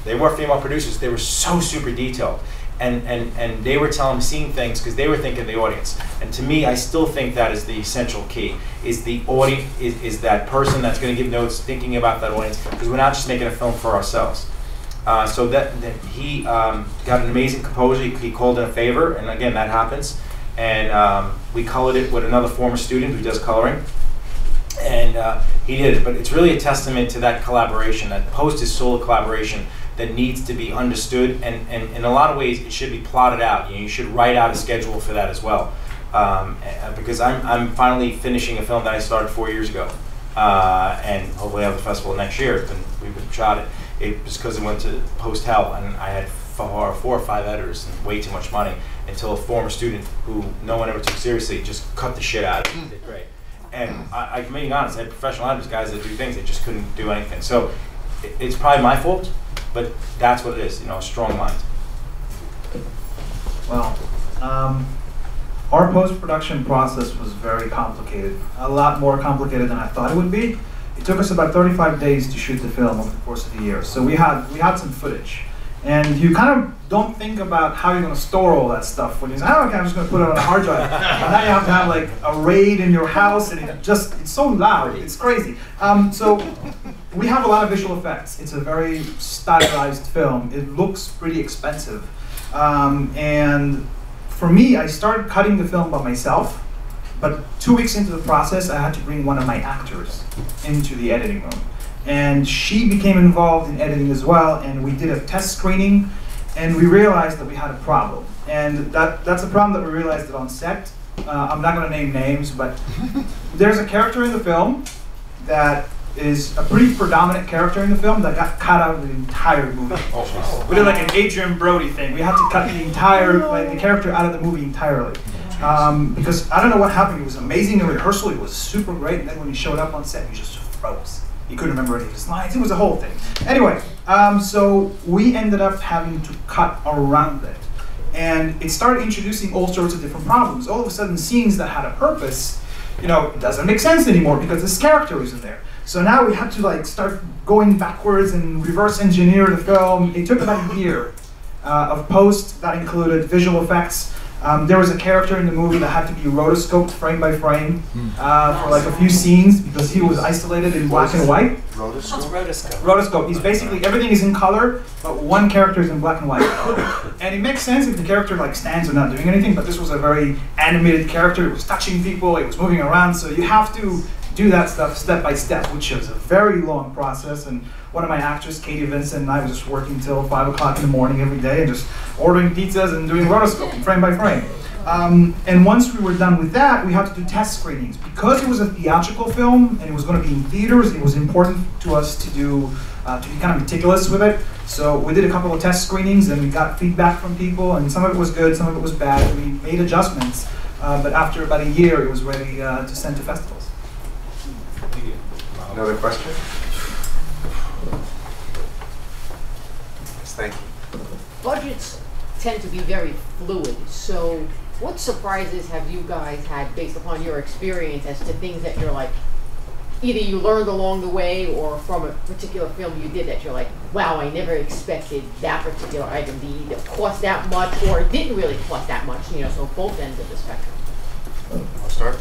They were female producers. They were so super detailed. And they were seeing things because they were thinking the audience. And to me, I still think that is the essential key, is the audience, is that person that's going to give notes thinking about that audience, because we're not just making a film for ourselves. So that he got an amazing composer. He called in a favor, and again, that happens. And we colored it with another former student who does coloring. And he did it. But it's really a testament to that collaboration. That post is solo collaboration that needs to be understood, and in a lot of ways it should be plotted out. You should write out a schedule for that as well. Because I'm finally finishing a film that I started 4 years ago, and hopefully have the festival next year. We've shot it. It was because it went to post hell, and I had 4 or 5 editors and way too much money until a former student who no one ever took seriously just cut the shit out of it. Did great. And I'm being honest, I had professional editors, guys that do things, they just couldn't do anything. So it's probably my fault. But that's what it is, you know, a strong mind.
Well, our post-production process was very complicated. A lot more complicated than I thought it would be. It took us about 35 days to shoot the film over the course of the year. So we had some footage. And you kind of don't think about how you're going to store all that stuff when you say, oh, okay, I'm just going to put it on a hard drive. And now you have to have like a RAID in your house, and it's so loud, it's crazy. So we have a lot of visual effects. It's a very stylized film. It looks pretty expensive. And for me, I started cutting the film by myself, but 2 weeks into the process, I had to bring one of my actors into the editing room. And she became involved in editing as well, and we did a test screening, and we realized that we had a problem. And that's a problem that we realized that on set. I'm not going to name names, but there's a character in the film that is a pretty predominant character in the film that got cut out of the entire movie. We did like an Adrian Brody thing. We had to cut the entire, the character out of the movie entirely. Because I don't know what happened. It was amazing in rehearsal. It was super great. And then when he showed up on set, he just froze. He couldn't remember any of his lines. It was a whole thing. Anyway, so we ended up having to cut around it. And it started introducing all sorts of different problems. All of a sudden, scenes that had a purpose, you know, it doesn't make sense anymore because this character isn't there. So now we had to like start going backwards and reverse engineer the film. It took about a year of post that included visual effects. There was a character in the movie that had to be rotoscoped frame by frame for like a few scenes because he was isolated in black and white.
Rotoscope? Rotoscope.
Rotoscope. He's basically, everything is in color, but one character is in black and white. And it makes sense if the character like stands or not doing anything, but this was a very animated character. It was touching people, it was moving around, so you have to do that stuff step by step, which is a very long process. And one of my actors, Katie Vincent, and I was just working till 5 o'clock in the morning every day and just ordering pizzas and doing rotoscoping frame by frame. And once we were done with that, we had to do test screenings. Because it was a theatrical film and it was going to be in theaters, it was important to us to do to be kind of meticulous with it. So we did a couple of test screenings and we got feedback from people, and some of it was good, some of it was bad. We made adjustments, but after about a year, it was ready to send to festivals.
Another question? Yes, thank you.
Budgets tend to be very fluid, so what surprises have you guys had based upon your experience as to things that you're like, either you learned along the way or from a particular film you did that you're like, wow, I never expected that particular item to either cost that much or it didn't really cost that much, you know, so both ends of the spectrum.
I'll start.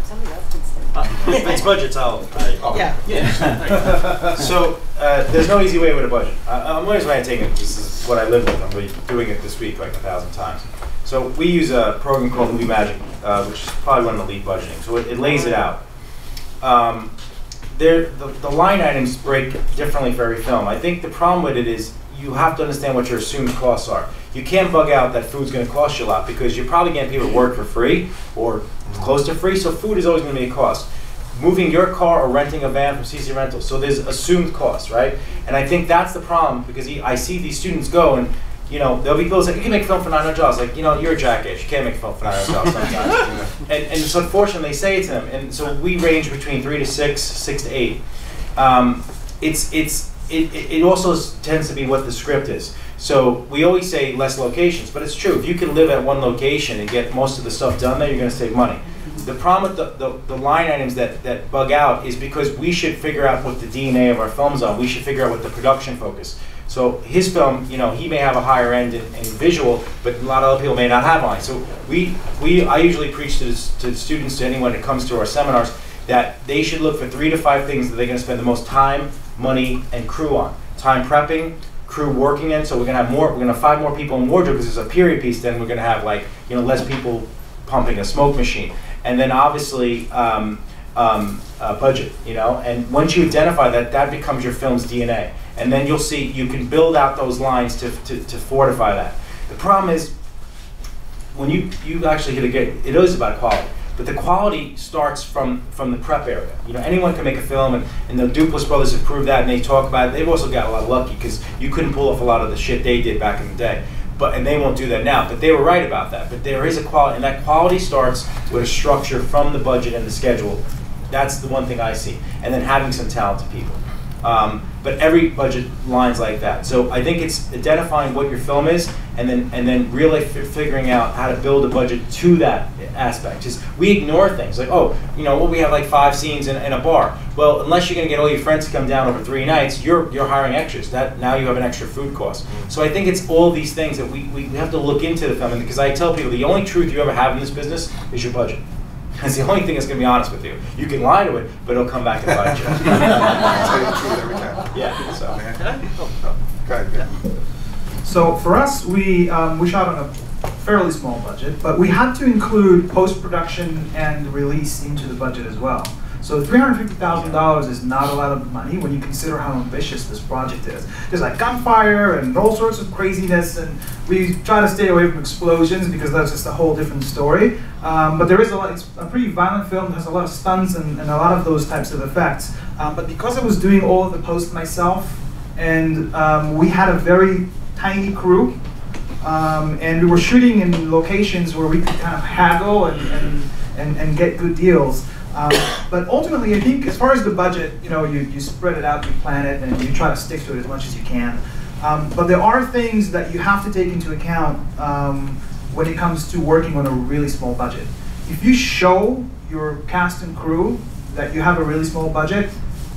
Somebody else can start.
It's budgets,
Yeah.
So there's no easy way with a budget. I'm always going to take it. This is what I live with. I'm really doing it this week like 1,000 times. So we use a program called LIIFE, which is probably one of the lead budgeting. So it lays it out. The line items break differently for every film. I think the problem with it is you have to understand what your assumed costs are. You can't bug out that food's going to cost you a lot because you're probably getting people to work for free or close to free, so food is always going to be a cost. Moving your car or renting a van from CC Rental, so there's assumed costs, right? And I think that's the problem because I see these students go and, you know, there'll be people say, you can make a film for $900. Like, you know, you're a jackass. You can't make a film for $900 sometimes. And it's unfortunate they say it to them. And so we range between 3 to 6, 6 to 8. It also tends to be what the script is. So we always say less locations, but it's true. If you can live at one location and get most of the stuff done there, you're going to save money. The problem with the line items that bug out is because we should figure out what the DNA of our films are. We should figure out what the production focus. So his film, you know, he may have a higher end in visual, but a lot of other people may not have one. So I usually preach to the students, to anyone that comes to our seminars, that they should look for 3 to 5 things that they're going to spend the most time, money, and crew on. Time prepping, crew working in. So we're going to have 5 more people in wardrobe because it's a period piece. Then we're going to have, like, you know, less people pumping a smoke machine, and then obviously budget. You know, and once you identify that, that becomes your film's DNA. And then you'll see you can build out those lines to fortify that. The problem is when you actually hit it is about quality. But the quality starts from the prep area. You know, anyone can make a film, and the Duplass brothers have proved that, and they talk about it. They've also got a lot of lucky because you couldn't pull off a lot of the shit they did back in the day. And they won't do that now. But they were right about that. But there is a quality, and that quality starts with a structure from the budget and the schedule. That's the one thing I see. And then having some talented people. But every budget line's like that. So I think it's identifying what your film is, and then really figuring out how to build a budget to that aspect. Just we ignore things like, oh, you know, well, we have like 5 scenes in a bar. Well, unless you're going to get all your friends to come down over 3 nights, you're hiring extras. That now you have an extra food cost. So I think it's all these things that we have to look into the film, because I tell people the only truth you ever have in this business is your budget. That's the only thing that's going to be honest with you. You can lie to it, but it'll come back and bite you.
Tell you the truth every time.
Yeah. So.
Go ahead. Yeah.
So for us, we shot on a fairly small budget, but we had to include post-production and release into the budget as well. So $350,000 is not a lot of money when you consider how ambitious this project is. There's like gunfire and all sorts of craziness, and we try to stay away from explosions because that's just a whole different story. But there is it's a pretty violent film. There's a lot of stunts and a lot of those types of effects. But because I was doing all of the post myself, and we had a very tiny crew, and we were shooting in locations where we could kind of haggle and get good deals. But ultimately, I think as far as the budget, you know, you spread it out, you plan it, and you try to stick to it as much as you can. But there are things that you have to take into account when it comes to working on a really small budget. If you show your cast and crew that you have a really small budget,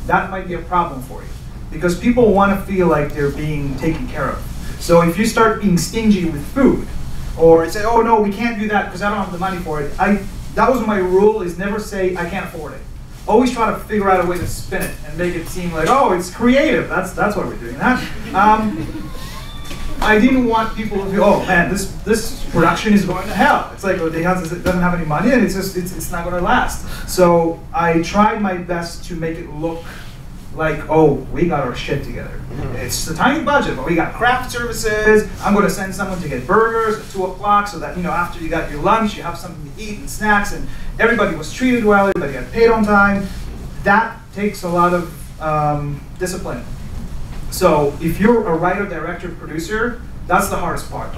that might be a problem for you, because people want to feel like they're being taken care of. So if you start being stingy with food, or say, oh no, we can't do that because I don't have the money for it. That was my rule, is never say, I can't afford it. Always try to figure out a way to spin it and make it seem like, oh, it's creative. That's why we're doing that. I didn't want people to be, oh man, this production is going to hell. It's like, oh, it doesn't have any money, and it's not going to last. So I tried my best to make it look like, oh, we got our shit together. It's a tiny budget, but we got craft services. I'm going to send someone to get burgers at 2 o'clock so that, after you got your lunch, you have something to eat and snacks, and everybody was treated well, everybody got paid on time. That takes a lot of discipline. So if you're a writer, director, producer, that's the hardest part,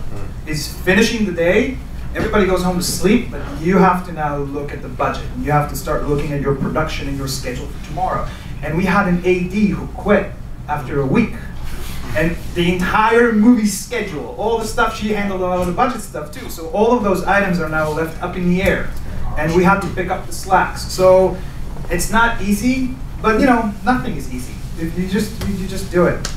is finishing the day. Everybody goes home to sleep, but you have to now look at the budget. You have to start looking at your production and your schedule for tomorrow. And we had an AD who quit after a week. And the entire movie schedule, all the stuff, she handled all of the budget stuff too. So all of those items are now left up in the air. And we had to pick up the slacks. So it's not easy, but nothing is easy. If you just do it.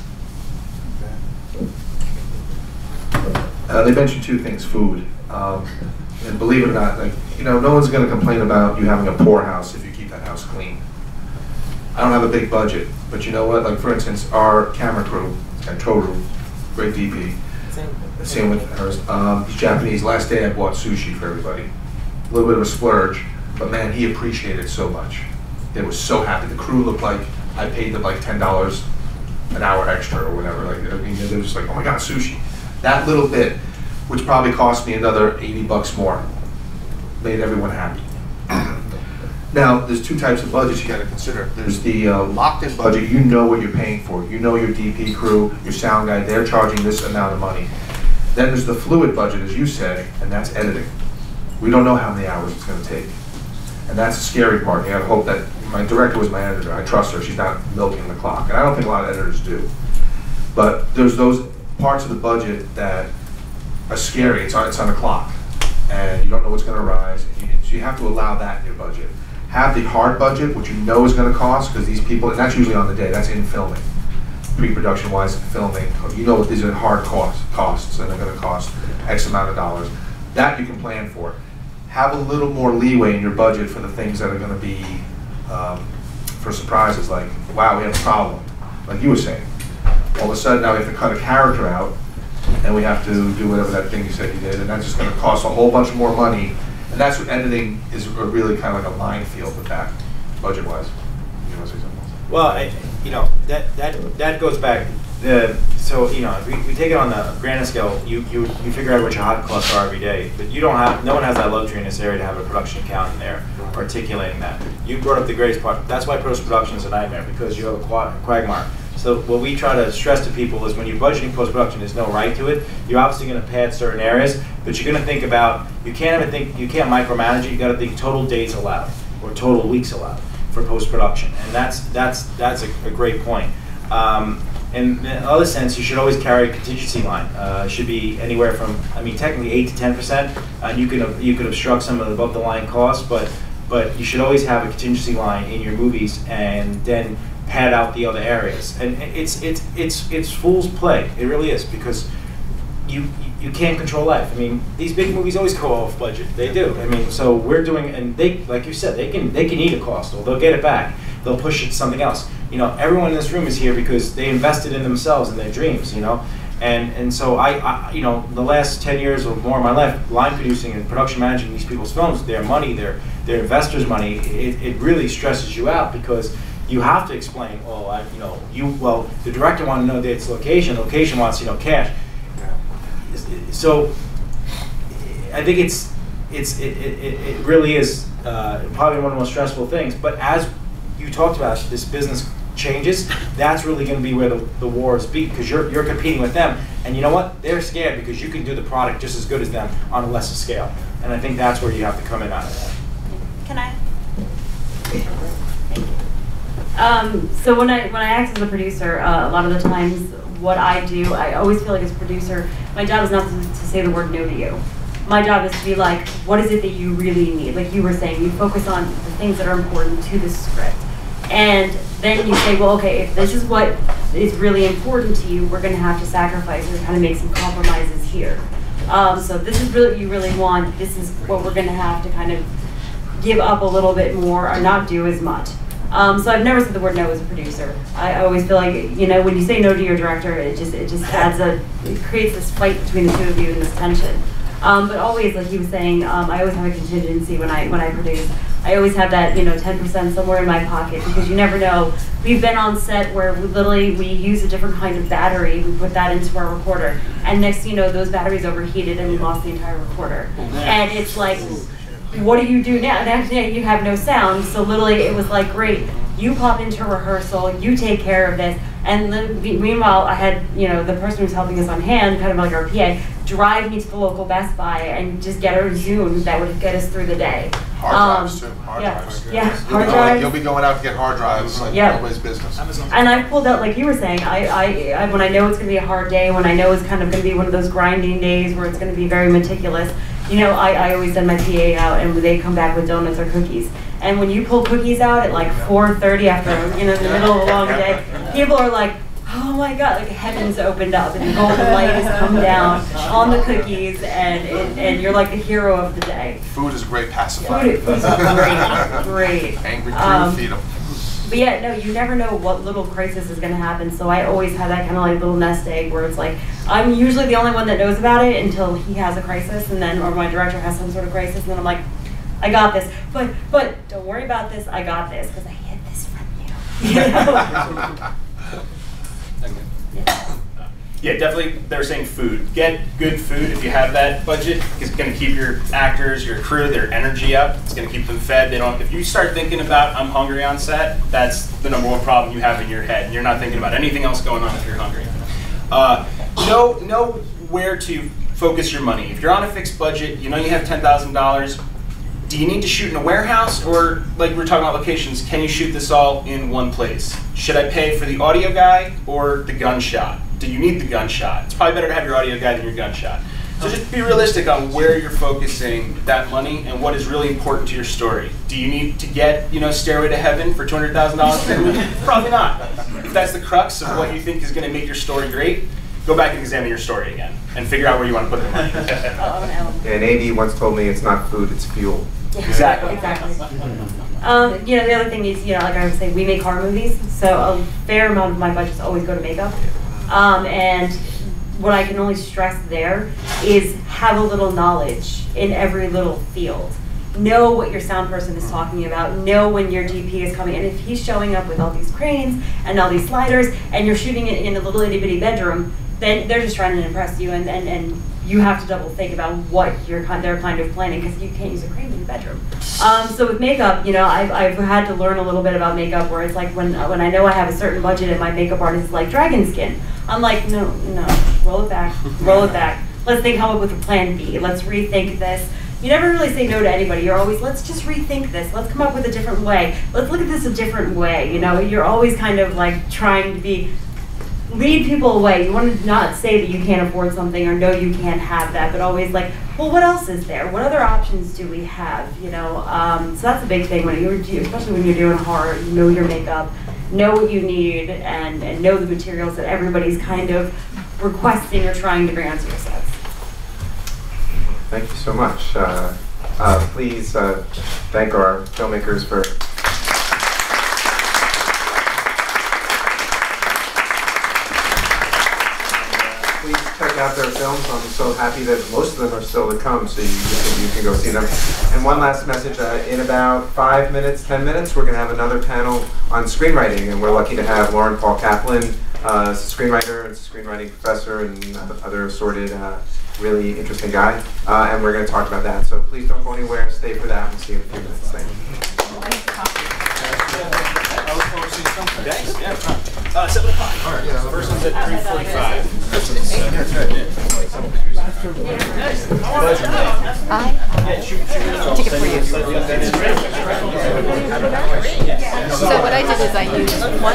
They mentioned 2 things: food, and believe it or not, no one's going to complain about you having a poor house if you keep that house clean. I don't have a big budget, but you know what? Like, for instance, our camera crew, and Toru, great DP, same with hers. He's Japanese. Last day I bought sushi for everybody. A little bit of a splurge, but man, he appreciated it so much. They were so happy. The crew looked like I paid them like $10 an hour extra or whatever. Like, I mean, they were just like, oh my God, sushi. That little bit, which probably cost me another $80 more, made everyone happy. Now, there's 2 types of budgets you got to consider. There's the locked-in budget. You know what you're paying for. You know your DP crew, your sound guy. They're charging this amount of money. Then there's the fluid budget, as you said, and that's editing. We don't know how many hours it's going to take, and that's the scary part. You got to hope that my director was my editor. I trust her. She's not milking the clock, and I don't think a lot of editors do. But there's those parts of the budget that are scary. It's on the clock, and you don't know what's going to rise. So you have to allow that in your budget. Have the hard budget, which you know is going to cost, because these people, and that's usually on the day, that's in filming. Pre-production wise, filming, you know what these are hard costs, and they're going to cost X amount of dollars. That you can plan for. Have a little more leeway in your budget for the things that are going to be for surprises, like, wow, we have a problem, like you were saying. All of a sudden now we have to cut a character out, and we have to do whatever that thing you said you did, and that's just going to cost a whole bunch more money. And that's what editing is, really kind of like a minefield with that, budget-wise. You want to say something else?
Well, that goes back. So if we take it on the grander scale, you figure out what your hot costs are every day, but no one has that luxury in this area to have a production account in there articulating that. You brought up the greatest part. That's why post-production is a nightmare, because you have a quagmire. So what we try to stress to people is when you're budgeting post-production, there's no right to it. You're obviously going to pad certain areas, but you're going to think about, you can't micromanage it. You got to think total days allowed or total weeks allowed for post-production, and that's a great point. In another sense, you should always carry a contingency line. It should be anywhere from, technically 8 to 10%, and you could obstruct some of the above the line costs, but you should always have a contingency line in your movies, and then pad out the other areas. And it's fool's play. It really is, because you can't control life. These big movies always go off budget. They do. So we're doing, and they, like you said, they can eat a cost, or they'll get it back. They'll push it to something else. Everyone in this room is here because they invested in themselves and their dreams. And so I the last 10 years or more of my life, line producing and production managing these people's films, their money, their investors' money, it really stresses you out, because you have to explain, the director wants to know its location wants to know cash. So I think it really is probably one of the most stressful things. But as you talked about, this business changes, that's really going to be where the wars be, because you're competing with them, and you know what? They're scared because you can do the product just as good as them on a lesser scale, and I think that's where you have to come in on it.
Can I? So when I act as a producer, a lot of the times what I do, I always feel like as a producer, my job is not to say the word no to you. My job is to be like, what is it that you really need? Like you were saying, you focus on the things that are important to the script. And then you say, well, okay, if this is what is really important to you, we're going to have to sacrifice or kind of make some compromises here. So this is really what you really want. This is what we're going to have to kind of give up a little bit more or not do as much. So I've never said the word no as a producer. I always feel like, when you say no to your director, it just adds it creates this fight between the two of you and this tension. But always, like he was saying, I always have a contingency when I produce. I always have that 10% somewhere in my pocket, because you never know. We've been on set where we use a different kind of battery. We put that into our recorder, and next thing you know, those batteries overheated and we lost the entire recorder. And it's like, what do you do now? Next day you have no sound. So literally, it was like, great. You pop into rehearsal, you take care of this, and meanwhile, I had the person who's helping us on hand, kind of like our PA, drive me to the local Best Buy and just get a Zoom that would get us through the day.
Hard drives too. Hard drives.
Yeah, hard drives.
You'll be going out to get hard drives like nobody's business.
And I pulled out, like you were saying, I when I know it's going to be a hard day, when I know it's kind of going to be one of those grinding days where it's going to be very meticulous, I always send my PA out and they come back with donuts or cookies. And when you pull cookies out at like 4:30 after the middle of a long day, people are like, oh my God, like heavens opened up and the golden light has come down on the cookies, and you're like the hero of the day.
Food is a great pacifier.
Food is great.
Angry crew, feed them.
But yeah, no, you never know what little crisis is going to happen. So I always have that kind of like little nest egg where it's like, I'm usually the only one that knows about it until he has a crisis, and then, or my director has some sort of crisis, and then I'm like, I got this. But don't worry about this, I got this, because I hid this from you.
Yeah, definitely. They were saying food. Get good food if you have that budget. It's going to keep your actors, your crew, their energy up. It's going to keep them fed. They don't. If you start thinking about I'm hungry on set, that's the #1 problem you have in your head. You're not thinking about anything else going on if you're hungry. Know where to focus your money. If you're on a fixed budget, you have $10,000. Do you need to shoot in a warehouse, or like we're talking about locations? Can you shoot this all in one place? Should I pay for the audio guy or the gunshot? Do you need the gunshot? It's probably better to have your audio guy than your gunshot. So just be realistic on where you're focusing that money and what is really important to your story. Do you need to get, Stairway to Heaven for $200,000? Probably not. If that's the crux of what you think is going to make your story great, go back and examine your story again and figure out where you want to put the money.
And AD once told me it's not food, it's fuel.
Exactly.
The other thing is, like I was saying, we make horror movies, so a fair amount of my budgets always go to makeup. And what I can only stress there is have a little knowledge in every little field. Know what your sound person is talking about. Know when your DP is coming. And if he's showing up with all these cranes and all these sliders, and you're shooting it in a little itty bitty bedroom, then they're just trying to impress you, and you have to double think about what they're kind of planning, because you can't use a crane in your bedroom. So with makeup, I've had to learn a little bit about makeup, where it's like when I know I have a certain budget and my makeup artist is like dragon skin, I'm like, no, roll it back. Let's come up with a plan B. Let's rethink this. You never really say no to anybody. You're always, let's just rethink this. Let's come up with a different way. Let's look at this a different way. You're always kind of like trying to lead people away. You want to not say that you can't afford something or no, you can't have that, but always like, well, what else is there? What other options do we have? So that's a big thing especially when you're doing horror. Know your makeup, know what you need, and know the materials that everybody's kind of requesting or trying to bring onto your sets.
Thank you so much. Please thank our filmmakers for check out their films. I'm so happy that most of them are still to come, so you can go see them. And one last message, in about 5 minutes, 10 minutes, we're going to have another panel on screenwriting, and we're lucky to have Lauren Paul Kaplan, a screenwriter and screenwriting professor and other assorted, really interesting guy, and we're going to talk about that. So please don't go anywhere, stay for that, we'll see you in a few minutes. Thank you.
Thanks. Yeah. 7 o'clock. All right. Yeah, first one's at 3:45.
Ticket for you. So what I did is I used one